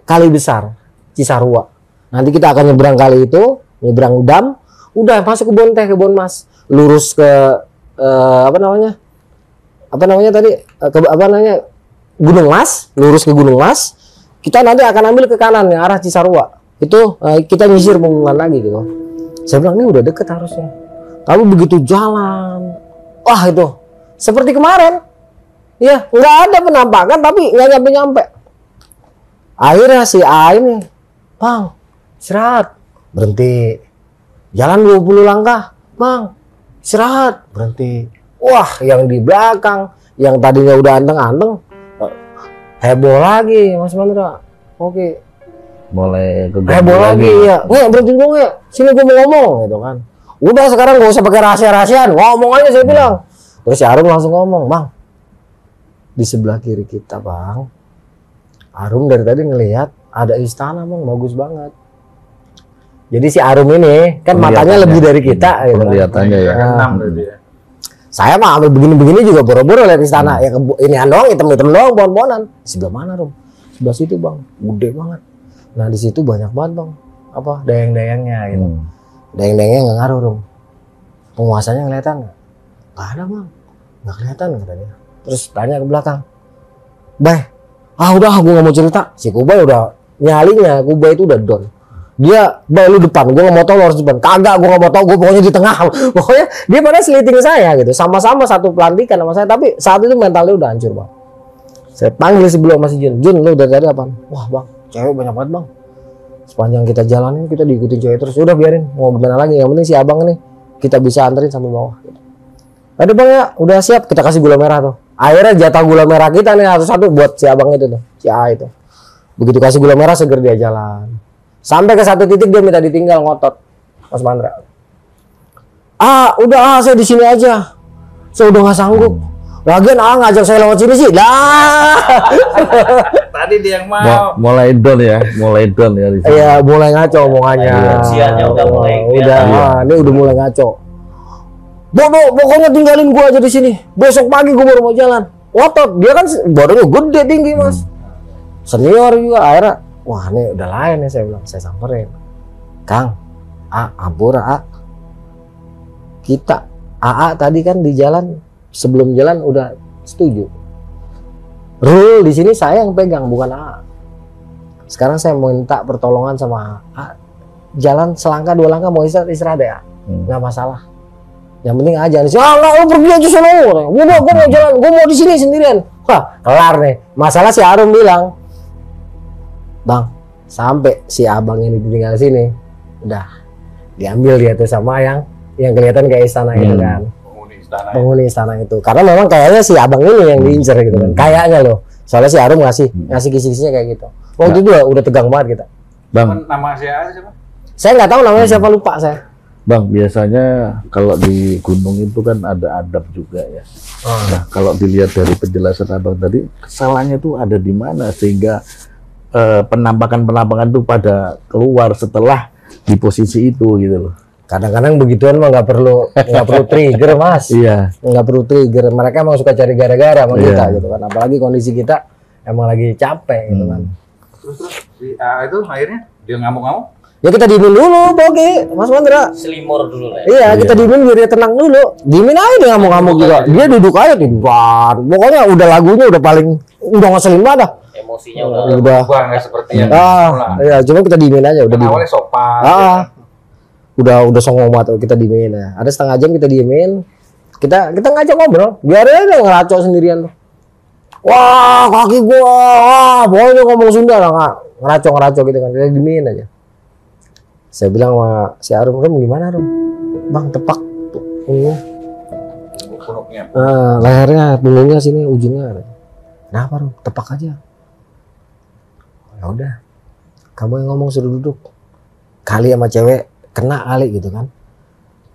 S1: Kali Besar, Cisarua. Nanti kita akan nyebrang kali itu, nyebrang dam, udah masuk ke kebun mas, lurus ke Gunung Mas, lurus ke Gunung Mas. Kita nanti akan ambil ke kanan yang arah Cisarua. Itu kita nyisir pegunungan lagi gitu. Saya bilang ini udah deket harusnya. Tapi begitu jalan, wah itu seperti kemarin, ya nggak ada penampakan tapi nggak nyampe. Akhirnya si A ini, bang, istirahat, berhenti. Jalan 20 langkah, bang, istirahat, berhenti. Wah, yang di belakang, yang tadinya udah anteng-anteng, heboh lagi, Mas Mandra. Oke.
S4: Mulai
S1: heboh lagi ya. Nggak, berhenti dulu ya. Sini gue mau ngomong gitu kan. Udah sekarang gak usah pakai rahasia-rahasiaan, ngomong aja saya bilang. Terus si Arum langsung ngomong, bang, di sebelah kiri kita bang, Arum dari tadi ngelihat ada istana bang, bagus banget. Jadi si Arum ini kan matanya lebih dari kita gitu.
S4: Kelihatannya ya.
S1: Saya mah sampai begini-begini juga boro-boro lihat istana. Ya ini doang, hitam-hitam doang, pohon-pohonan. Sebelah mana Rum? Sebelah situ bang, gede banget. Nah di situ banyak banget bang, apa dayang-dayangnya gitu. Dayang-dayangnya nggak ngaruh Rum. Penguasanya kelihatan nggak? Nggak ada bang, nggak kelihatan katanya. Terus tanya ke belakang, Bay, udah gue nggak mau cerita. Si Kubay udah nyalinya Kuba itu udah down. Dia, bang lu depan, gue nggak mau tahu lu harus depan. Kagak, gue nggak mau tahu, gue pokoknya di tengah. Pokoknya dia pada seliting saya gitu, sama-sama satu pelantikan sama saya. Tapi saat itu mentalnya udah hancur bang. Saya panggil sebelum masih Jun, lu dari tadi apaan? Wah bang, cewek banyak banget bang. Sepanjang kita jalanin kita diikutin cewek terus. Udah biarin, mau gimana lagi? Yang penting si abang ini kita bisa anterin sampai bawah. Gitu. Ada bang ya, udah siap, kita kasih gula merah tuh. Akhirnya jatah gula merah kita nih satu-satu buat si abang itu tuh, si A itu. Begitu kasih gula merah seger dia jalan. Sampai ke satu titik dia minta ditinggal ngotot, Mas Mandra. Udah saya di sini aja. Saya udah nggak sanggup. Lagian ngajak saya lewat sini sih. Lah.
S2: Tadi dia yang mau.
S4: Mulai down ya di sini.
S1: Iya, mulai ngaco omongannya.
S3: Ujiannya udah mulai.
S1: Udah, ini udah mulai ngaco. Bodoh, pokoknya tinggalin gua aja di sini. Besok pagi gua baru mau jalan. Ngotot, dia kan badannya gede tinggi mas. Senior juga akhirnya. Wah ini udah lain nih saya bilang, saya samperin. Kang, ampura kita AA tadi kan di jalan sebelum jalan udah setuju. Rule di sini saya yang pegang bukan AA. Sekarang saya mau minta pertolongan sama AA. Jalan selangkah dua langkah mau istirahat ya, nggak masalah. Yang penting aja nih. Enggak, lu pergi aja sana. Gua mau jalan, gua mau di sini sendirian. Wah kelar nih. Masalah si Arum bilang. Bang, sampai si abang ini tinggal di sini, udah diambil dia tuh sama yang kelihatan kayak istana itu kan, penghuni istana itu. Karena memang kayaknya si abang ini yang diincer gitu kan, kayaknya loh. Soalnya si Arum ngasih kisi-kisinya kayak gitu. Waktu itu udah tegang banget kita.
S2: Bang, nama siapa?
S1: Saya nggak tahu namanya siapa, lupa saya.
S4: Bang, biasanya kalau di gunung itu kan ada adab juga ya. Nah, kalau dilihat dari penjelasan abang tadi, kesalahannya tuh ada di mana sehingga penampakan itu pada keluar setelah di posisi itu gitu loh.
S1: Kadang-kadang begituan mah nggak perlu trigger mas.
S4: Iya.
S1: Nggak perlu trigger. Mereka emang suka cari gara-gara sama kita gitu kan. Apalagi kondisi kita emang lagi capek gitu kan.
S2: Terus si A itu akhirnya dia ngamuk-ngamuk.
S1: Ya kita diemin dulu, oke, Mas Mandra.
S3: Selimur dulu lah.
S1: Iya, kita diemin biar dia tenang dulu. Diemin aja dia ngamuk-ngamuk juga. Dia duduk aja tiduran. Pokoknya udah lagunya udah ngeselin banget dah.
S3: Emosinya
S1: Udah.
S2: Wah, nggak seperti yang
S1: Iya, cuma kita diemin aja udah.
S2: awalnya sopan.
S1: Udah songong banget kita diemin ya. Ada setengah jam kita diemin. Kita ngajak ngobrol. Biar dia ngeraco sendirian tuh. Wah, kaki gua. Pokoknya ngomong Sunda lah, ngeraco gitu kan. Kita diemin aja. Saya bilang sama si Arum, gimana Rum? Bang, tepak punggungnya. Lehernya, punggungnya sini ujungnya. Kenapa Rum? Tepak aja. Ya udah, kamu yang ngomong suruh duduk. Kali sama cewek kena kali gitu kan.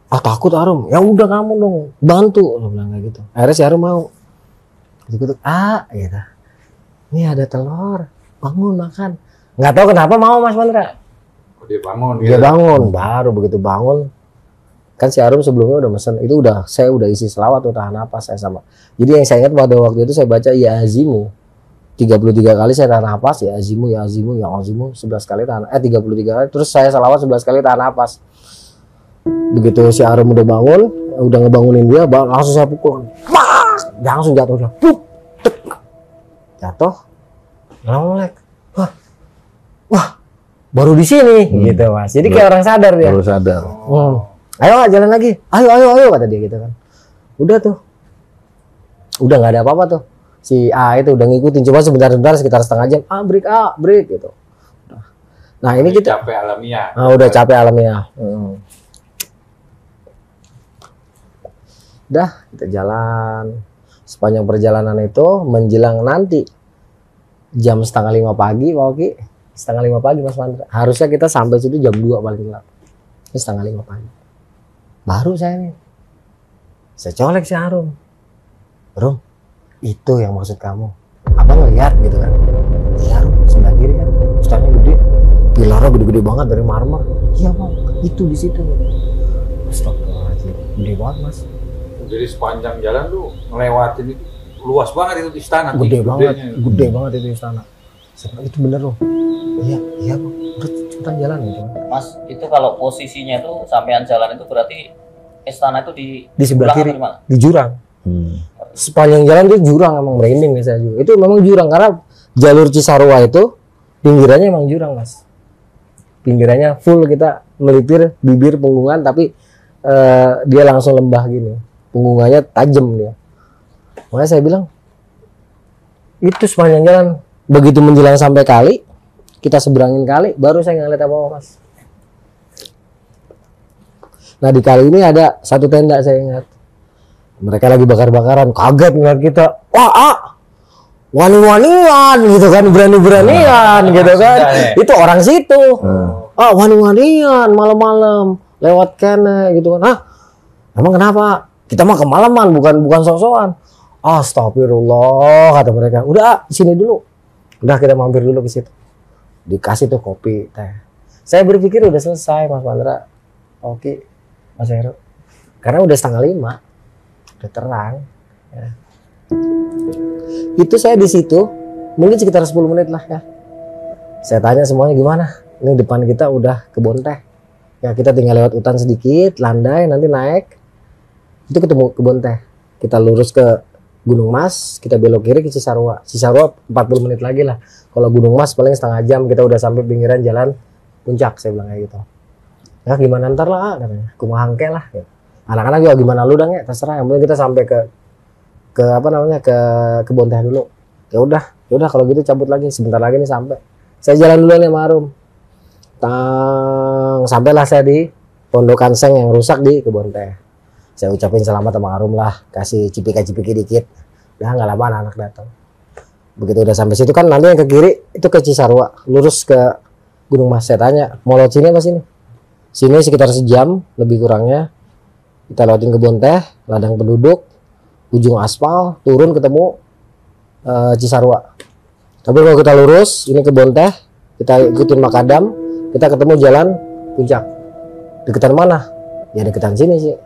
S1: Takut Arum. Ya udah kamu dong, bantu. Lo bilang kayak gitu. Akhirnya si Arum mau. Gitu. Gitu. Ini ada telur. Bangun makan. Nggak tahu kenapa mau Mas Mandra. Dia bangun, baru begitu bangun kan si Arum sebelumnya udah mesen itu saya udah isi selawat tuh tahan napas saya sama. Jadi yang saya ingat pada waktu itu saya baca ya azimu 33 kali saya tahan napas, ya azimu 11 kali tahan 33 kali terus saya selawat 11 kali tahan napas. Begitu si Arum udah bangun, udah ngebangunin dia, langsung saya pukul. Dia langsung jatuh dia. Jatuh. Ngelek. Wah. Baru di sini gitu mas. Jadi kayak orang sadar dia.
S4: Baru sadar.
S1: Ayo jalan lagi. Ayo kata dia gitu kan. Udah tuh. Udah nggak ada apa-apa tuh. Si A itu udah ngikutin cuma sebentar sekitar setengah jam. Break gitu. Nah ini kita
S2: capek alamiah.
S1: Udah capek alamiah. Udah kita jalan. Sepanjang perjalanan itu menjelang nanti jam 4:30 pagi, Pak Oki. 4:30 pagi Mas Mandra. Harusnya kita sampai situ jam 2 paling lambat. Ini 4:30 pagi. Baru saya nih. Saya colek si Arum. Rum, itu yang maksud kamu. Abang ngeliat gitu kan. Iya Rum, sebelah kiri kan. Ustaznya gede. Pilarnya gede-gede banget dari marmer. Iya Bang, itu di situ. Astagfirullahaladzim. Gede banget Mas.
S2: Jadi sepanjang jalan tuh ngelewatin itu luas banget itu istana.
S1: Gede banget itu istana. Itu bener loh. Iya Bang. Udah cepetan jalan gitu.
S3: Mas, itu kalau posisinya itu sampean jalan itu berarti istana itu di
S1: sebelah kiri,
S3: mana?
S1: di jurang. Sepanjang jalan itu jurang, emang merinding nih saya juga. Itu memang jurang karena jalur Cisarua itu pinggirannya emang jurang mas, pinggirannya full kita melipir bibir punggungan, tapi dia langsung lembah gini, punggungannya tajam dia. Makanya saya bilang itu sepanjang jalan, begitu menjelang sampai kali, kita seberangin kali, baru saya ngeliat apa-apa mas. Nah di kali ini ada satu tenda saya ingat, mereka lagi bakar-bakaran, kaget ngeliat kita, wah wani-wanian gitu kan, berani-beranian gitu kan, itu orang situ, wani-wanian malam-malam lewat kene gitu kan, emang kenapa? Kita mah kemalaman, bukan sok-sokan. Astagfirullah kata mereka, udah sini dulu, udah kita mampir dulu ke situ, dikasih tuh kopi teh. Saya berpikir udah selesai mas Mandra, oke. Mas Heru, karena udah 4:30, udah terang. Ya. Itu saya di situ mungkin sekitar 10 menit lah ya. Saya tanya semuanya gimana? Ini depan kita udah kebun teh. Ya kita tinggal lewat hutan sedikit, landai, nanti naik. Itu ketemu kebun teh. Kita lurus ke Gunung Mas, kita belok kiri ke Cisarua. Cisarua 40 menit lagi lah. Kalau Gunung Mas paling setengah jam kita udah sampai pinggiran jalan puncak, saya bilang kayak gitu. Ya gimana ntar lah katanya, kumahangke lah gitu. Anak-anak juga gimana lu dong ya, terserah, yang penting kita sampai ke apa namanya, ke kebun teh dulu. Ya udah kalau gitu cabut lagi, sebentar lagi nih sampai. Saya jalan dulu nih sama Arum. Sampailah saya di pondokan seng yang rusak di kebun teh. Saya ucapin selamat sama Arum lah, kasih cipika-cipiki dikit. Udah nggak lama anak datang. Begitu udah sampai situ kan nanti yang ke kiri itu ke Cisarua, lurus ke Gunung Mas. Saya tanya, mau lewat sini apa sini? Sini sekitar sejam lebih kurangnya. Kita lewatin kebun teh, ladang penduduk, ujung aspal, turun ketemu Cisarua. Tapi kalau kita lurus, ini kebun teh, kita ikutin makadam, kita ketemu jalan puncak. Deketan mana? Ya deketan sini sih.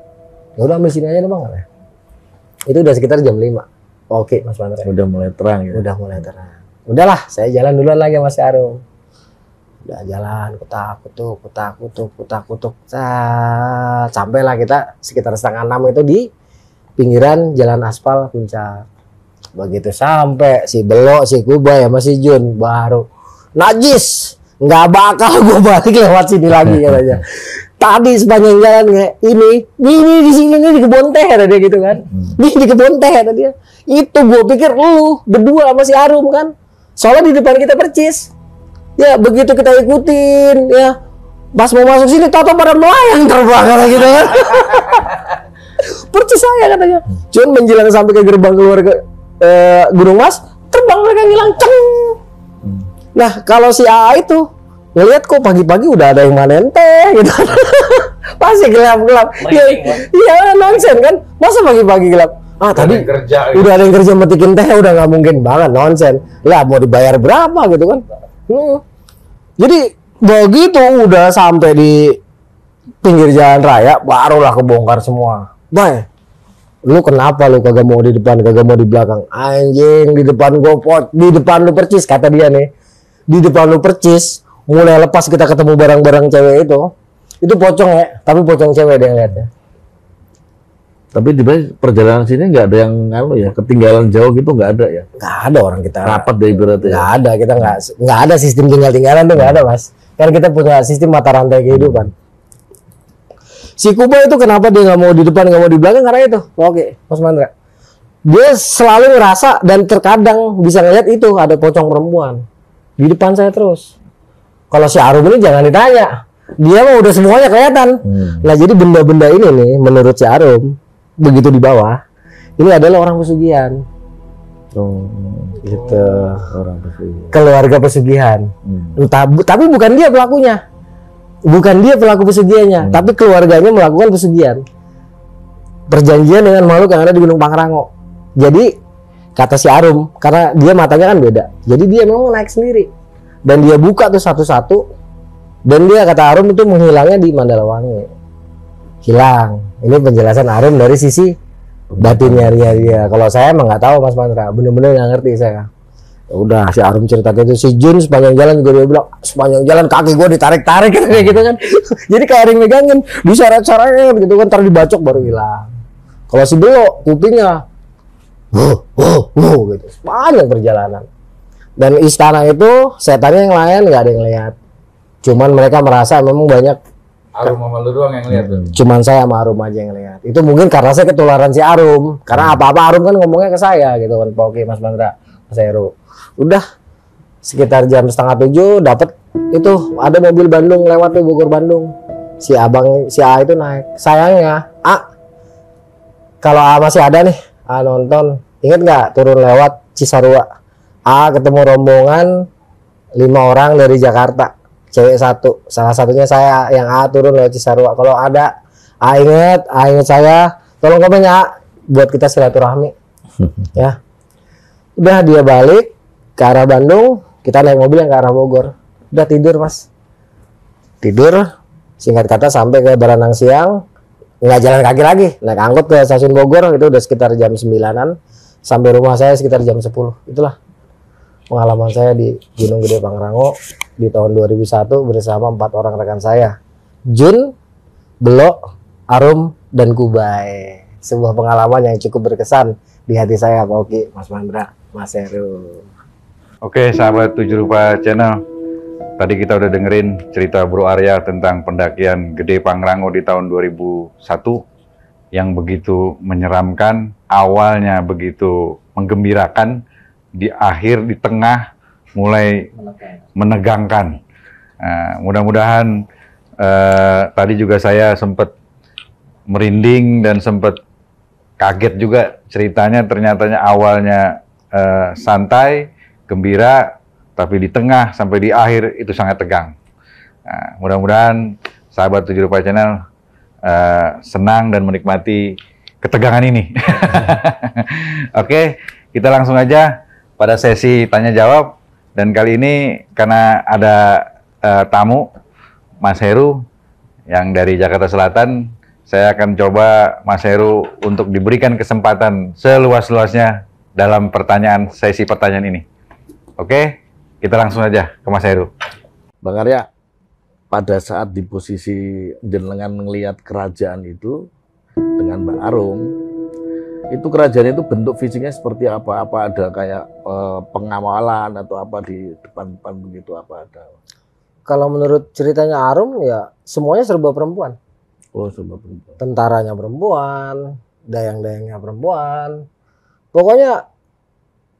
S1: Ya udah ambil sini aja deh bang. Itu udah sekitar jam 5. Oke Mas Mandra.
S4: Udah mulai terang ya.
S1: Udah mulai terang. Udahlah, saya jalan duluan lagi Mas Arum. Udah jalan kutak-kutuk. Sampailah kita sekitar 5:30 itu di pinggiran jalan aspal puncak. Begitu sampai si Belok, si Kuba ya masih Jun baru najis, nggak bakal gue balik lewat sini lagi katanya. Tadi sepanjang jalan kayak ini di sini di kebun teh ada dia gitu kan. Di kebun teh ada dia. Itu gue pikir lu berdua sama si Arum kan. Soalnya di depan kita percis. Ya begitu kita ikutin ya, pas mau masuk sini toto pada melayang terbang gitu kan. Percis saya katanya. Cuman menjelang sampai ke gerbang keluar ke Gunung Mas, terbang mereka ngilang ceng. Nah kalau si AA itu ngeliat kok pagi-pagi udah ada yang manen teh gitu. Pasti gelap-gelap. Iya nonsen kan, masa pagi-pagi gelap? Tadi udah ada yang kerja metikin teh, udah nggak mungkin banget, nonsen. Lah mau dibayar berapa gitu kan? Jadi begitu udah sampai di pinggir jalan raya, barulah kebongkar semua. Bay, lu kenapa lu kagak mau di depan, kagak mau di belakang? Anjing, di depan gua di depan lu percis, kata dia nih. Di depan lu percis, mulai lepas kita ketemu barang-barang cewek itu pocong ya, tapi pocong cewek dia ngeliatnya.
S4: Tapi di perjalanan sini nggak ada yang ketinggalan jauh gitu, nggak ada ya?
S1: Nggak ada orang kita.
S4: Rapat dari berarti.
S1: Nggak ada, kita nggak ada sistem tinggal-tinggalan tuh nggak ada mas. Karena kita punya sistem mata rantai kehidupan. Si Kuba itu kenapa dia nggak mau di depan, nggak mau di belakang karena itu. Oke, Mas Mandra. Dia selalu ngerasa dan terkadang bisa ngeliat itu ada pocong perempuan di depan saya terus. Kalau si Arum ini jangan ditanya, dia mah udah semuanya kelihatan. Nah jadi benda-benda ini nih menurut si Arum begitu di bawah ini adalah orang pesugihan. Gitu.
S4: Orang pesugihan.
S1: Keluarga pesugihan. Tapi bukan dia pelakunya. Bukan dia pelaku pesugihannya, tapi keluarganya melakukan pesugihan. Perjanjian dengan makhluk yang ada di Gunung Pangrango. Jadi kata si Arum, karena dia matanya kan beda. Jadi dia memang naik sendiri. Dan dia buka tuh satu-satu. Dan dia kata Arum itu menghilangnya di Mandalawangi. Hilang. Ini penjelasan Arum dari sisi batinnya dia. Kalau saya emang nggak tahu Mas Mandra, bener-bener nggak ngerti saya. Udah si Arum cerita itu, si Jun sepanjang jalan juga dia bilang sepanjang jalan kaki gue ditarik-tarik kayak gitu kan. Jadi kayak ada yang megangin, diseret-seret gitu kan, ntar dibacok baru hilang. Kalau si Belok kupingnya gitu sepanjang perjalanan. Dan istana itu setannya yang lain nggak ada yang lihat. Cuman mereka merasa memang banyak.
S2: Arum sama lu doang yang lihat tuh.
S1: Cuman saya sama Arum aja yang lihat. Itu mungkin karena saya ketularan si Arum. Karena apa-apa Arum kan ngomongnya ke saya gitu kan, Pak Oki, Mas Mandra, Mas Heru. Udah sekitar jam 6:30 dapat itu ada mobil Bandung lewat tuh, Bogor Bandung. Si A itu naik. Sayangnya kalau A masih ada nih, A nonton, inget nggak turun lewat Cisarua? A ketemu rombongan 5 orang dari Jakarta, cewek 1, salah satunya saya, yang A turun lewat Cisarua. Kalau ada A inget saya, tolong komen ya A, buat kita silaturahmi. Ya, udah dia balik ke arah Bandung, kita naik mobil yang ke arah Bogor. Udah tidur Mas, tidur. Singkat kata sampai ke Baranang Siang, nggak jalan kaki lagi, naik angkot ke stasiun Bogor. Itu udah sekitar jam 9-an, sampai rumah saya sekitar jam 10. Itulah pengalaman saya di Gunung Gede Pangrango di tahun 2001 bersama 4 orang rekan saya, Jun, Belok, Arum, dan Kubai. Sebuah pengalaman yang cukup berkesan di hati saya, Pak Oki, Mas Mandra, Mas Heru.
S2: Oke, sahabat 7 Rupa Channel. Tadi kita udah dengerin cerita Bro Arya tentang pendakian Gede Pangrango di tahun 2001 yang begitu menyeramkan, awalnya begitu menggembirakan, di akhir, di tengah mulai menegangkan. Nah, mudah-mudahan tadi juga saya sempat merinding dan sempat kaget juga ceritanya. Ternyata awalnya santai, gembira, tapi di tengah sampai di akhir itu sangat tegang. Nah, mudah-mudahan sahabat 7 Rupa Channel senang dan menikmati ketegangan ini. Oke, kita langsung aja pada sesi tanya jawab. Dan kali ini karena ada tamu, Mas Heru yang dari Jakarta Selatan, saya akan coba Mas Heru untuk diberikan kesempatan seluas-luasnya dalam sesi pertanyaan ini. Oke? Kita langsung aja ke Mas Heru.
S4: Bang Arya, pada saat di posisi jenengan melihat kerajaan itu dengan Mbak Arum, itu kerajaan itu bentuk fisiknya seperti apa? Apa ada kayak pengawalan atau apa di depan-depan begitu, apa ada?
S1: Kalau menurut ceritanya Arum ya semuanya serba perempuan.
S4: Oh, serba perempuan.
S1: Tentaranya perempuan, dayang-dayangnya perempuan. Pokoknya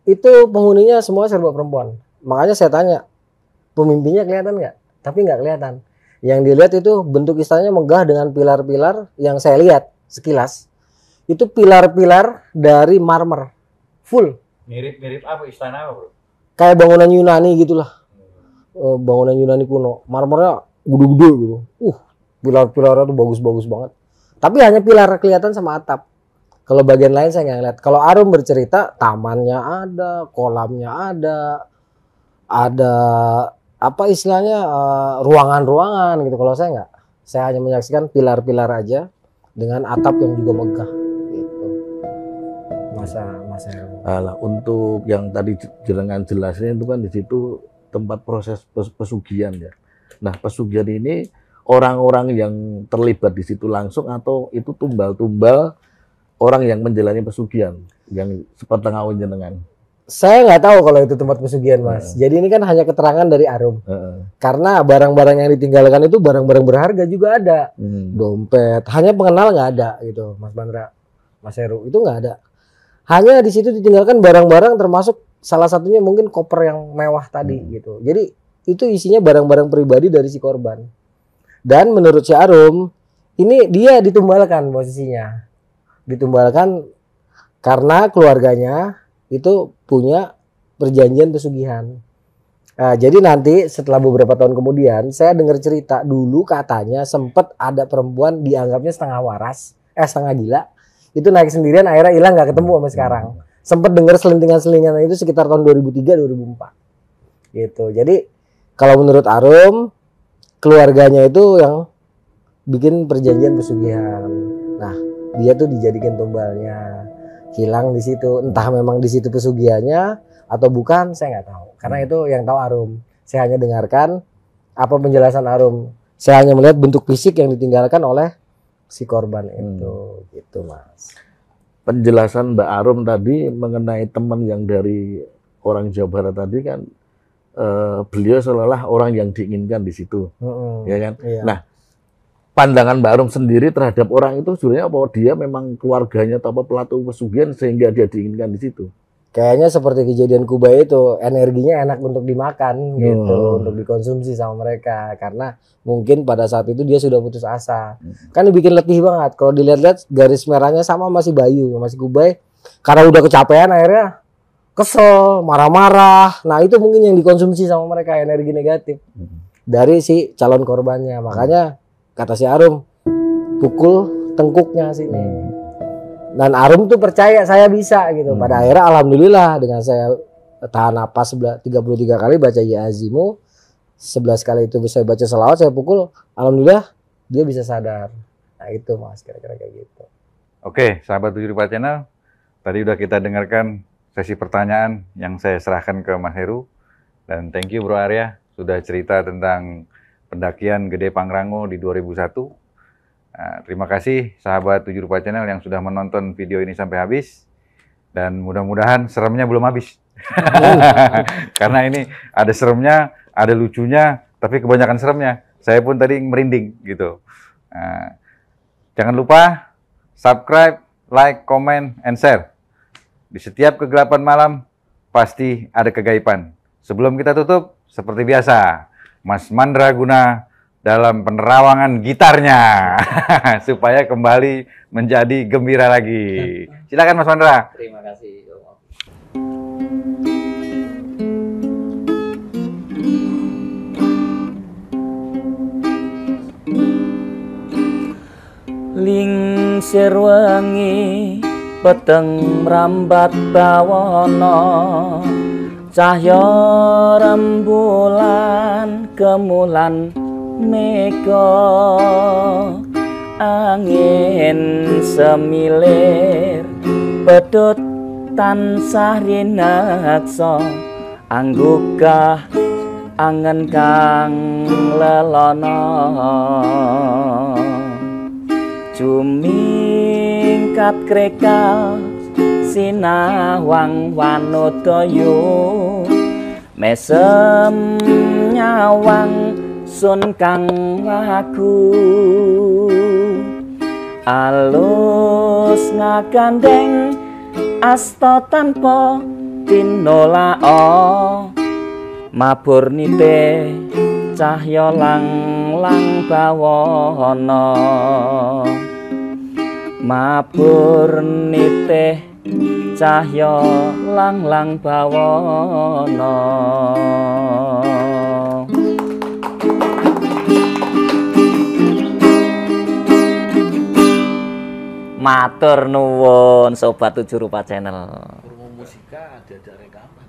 S1: itu penghuninya semua serba perempuan. Makanya saya tanya, pemimpinnya kelihatan nggak? Tapi nggak kelihatan. Yang dilihat itu bentuk istananya megah dengan pilar-pilar yang saya lihat sekilas. Itu pilar-pilar dari marmer, full.
S2: Mirip-mirip apa istana apa, Bro?
S1: Kayak bangunan Yunani gitulah. Bangunan Yunani kuno. Marmernya gede-gede gitu. Pilar-pilarnya tuh bagus-bagus banget. Tapi hanya pilar kelihatan sama atap. Kalau bagian lain saya nggak lihat. Kalau Arum bercerita, tamannya ada, kolamnya ada apa istilahnya ruangan-ruangan gitu. Kalau saya nggak, saya hanya menyaksikan pilar-pilar aja dengan atap yang juga megah gitu. Mas Heru.
S4: Alah, untuk yang tadi jenengan jelasin itu kan di situ tempat proses pesugihan ya. Nah, pesugihan ini orang-orang yang terlibat di situ langsung atau itu tumbal-tumbal orang yang menjalani pesugihan yang sepengetahuan jenengan?
S1: Saya nggak tahu kalau itu tempat pesugihan, Mas. Jadi ini kan hanya keterangan dari Arum. Karena barang-barang yang ditinggalkan itu barang-barang berharga juga ada. Dompet, hanya pengenal nggak ada gitu, Mas Mandra, Mas Heru. Itu nggak ada. Hanya di situ ditinggalkan barang-barang termasuk salah satunya mungkin koper yang mewah tadi gitu. Jadi itu isinya barang-barang pribadi dari si korban. Dan menurut si Arum, ini dia ditumbalkan posisinya. Ditumbalkan karena keluarganya itu punya perjanjian pesugihan. Nah, jadi nanti setelah beberapa tahun kemudian saya dengar cerita dulu katanya sempat ada perempuan dianggapnya setengah waras, setengah gila, itu naik sendirian akhirnya hilang nggak ketemu sampai sekarang. Sempat dengar selintingan-selintingan itu sekitar tahun 2003-2004 gitu. Jadi kalau menurut Arum, keluarganya itu yang bikin perjanjian pesugihan. Nah, dia tuh dijadikan tumbalnya, hilang di situ. Entah memang di situ pesugihannya atau bukan, saya nggak tahu. Karena itu yang tahu Arum. Saya hanya dengarkan apa penjelasan Arum. Saya hanya melihat bentuk fisik yang ditinggalkan oleh si korban itu, gitu Mas.
S4: Penjelasan Mbak Arum tadi mengenai teman yang dari orang Jawa Barat tadi kan beliau seolah-olah orang yang diinginkan di situ, ya kan?
S1: Iya.
S4: Nah, pandangan Mbak Arum sendiri terhadap orang itu sebenarnya apa dia memang keluarganya atau apa pelatu pesugihan sehingga dia diinginkan di situ?
S1: Kayaknya seperti kejadian Kubai itu, energinya enak untuk dimakan gitu, untuk dikonsumsi sama mereka. Karena mungkin pada saat itu dia sudah putus asa. Kan dibikin letih banget. Kalau dilihat-lihat garis merahnya sama masih Bayu, masih Kubai. Karena udah kecapean akhirnya kesel, marah-marah. Nah itu mungkin yang dikonsumsi sama mereka, energi negatif dari si calon korbannya. Makanya kata si Arum, pukul tengkuknya sini. Dan Arum tuh percaya saya bisa gitu. Pada akhirnya alhamdulillah dengan saya tahan napas 33 kali baca Ya Azimu, 11 kali itu bisa baca selawat, saya pukul, alhamdulillah dia bisa sadar. Nah itu Mas, kira-kira kayak gitu.
S2: Oke, sahabat 7 Rupa Channel, tadi udah kita dengarkan sesi pertanyaan yang saya serahkan ke Mas Heru. Dan thank you Bro Arya sudah cerita tentang pendakian Gede Pangrango di 2001. Nah, terima kasih sahabat 7 Rupa Channel yang sudah menonton video ini sampai habis. Dan mudah-mudahan seremnya belum habis. Karena ini ada seremnya, ada lucunya, tapi kebanyakan seremnya. Saya pun tadi merinding gitu. Nah, jangan lupa subscribe, like, comment, and share. Di setiap kegelapan malam pasti ada kegaiban. Sebelum kita tutup, seperti biasa, Mas Mandra Guna dalam penerawangan gitarnya supaya kembali menjadi gembira lagi. Silakan Mas Mandra.
S3: Terima kasih. Lingsir wengi peteng mrambat bawana, cahya rembulan kemulan mega, angin semilir pedhot tansah rinaksa, anggugah angen kang lelana, jumingkat krekal sinawang wanodaya, mesem nyawang sun kang laku, alus ngagandeng asta tanpa tinolak, mabur nite cahya lang-lang bawana, mabur nite cahya lang-lang bawana. Matur nuwun sobat 7 Rupa Channel.
S4: Musika ada rekaman.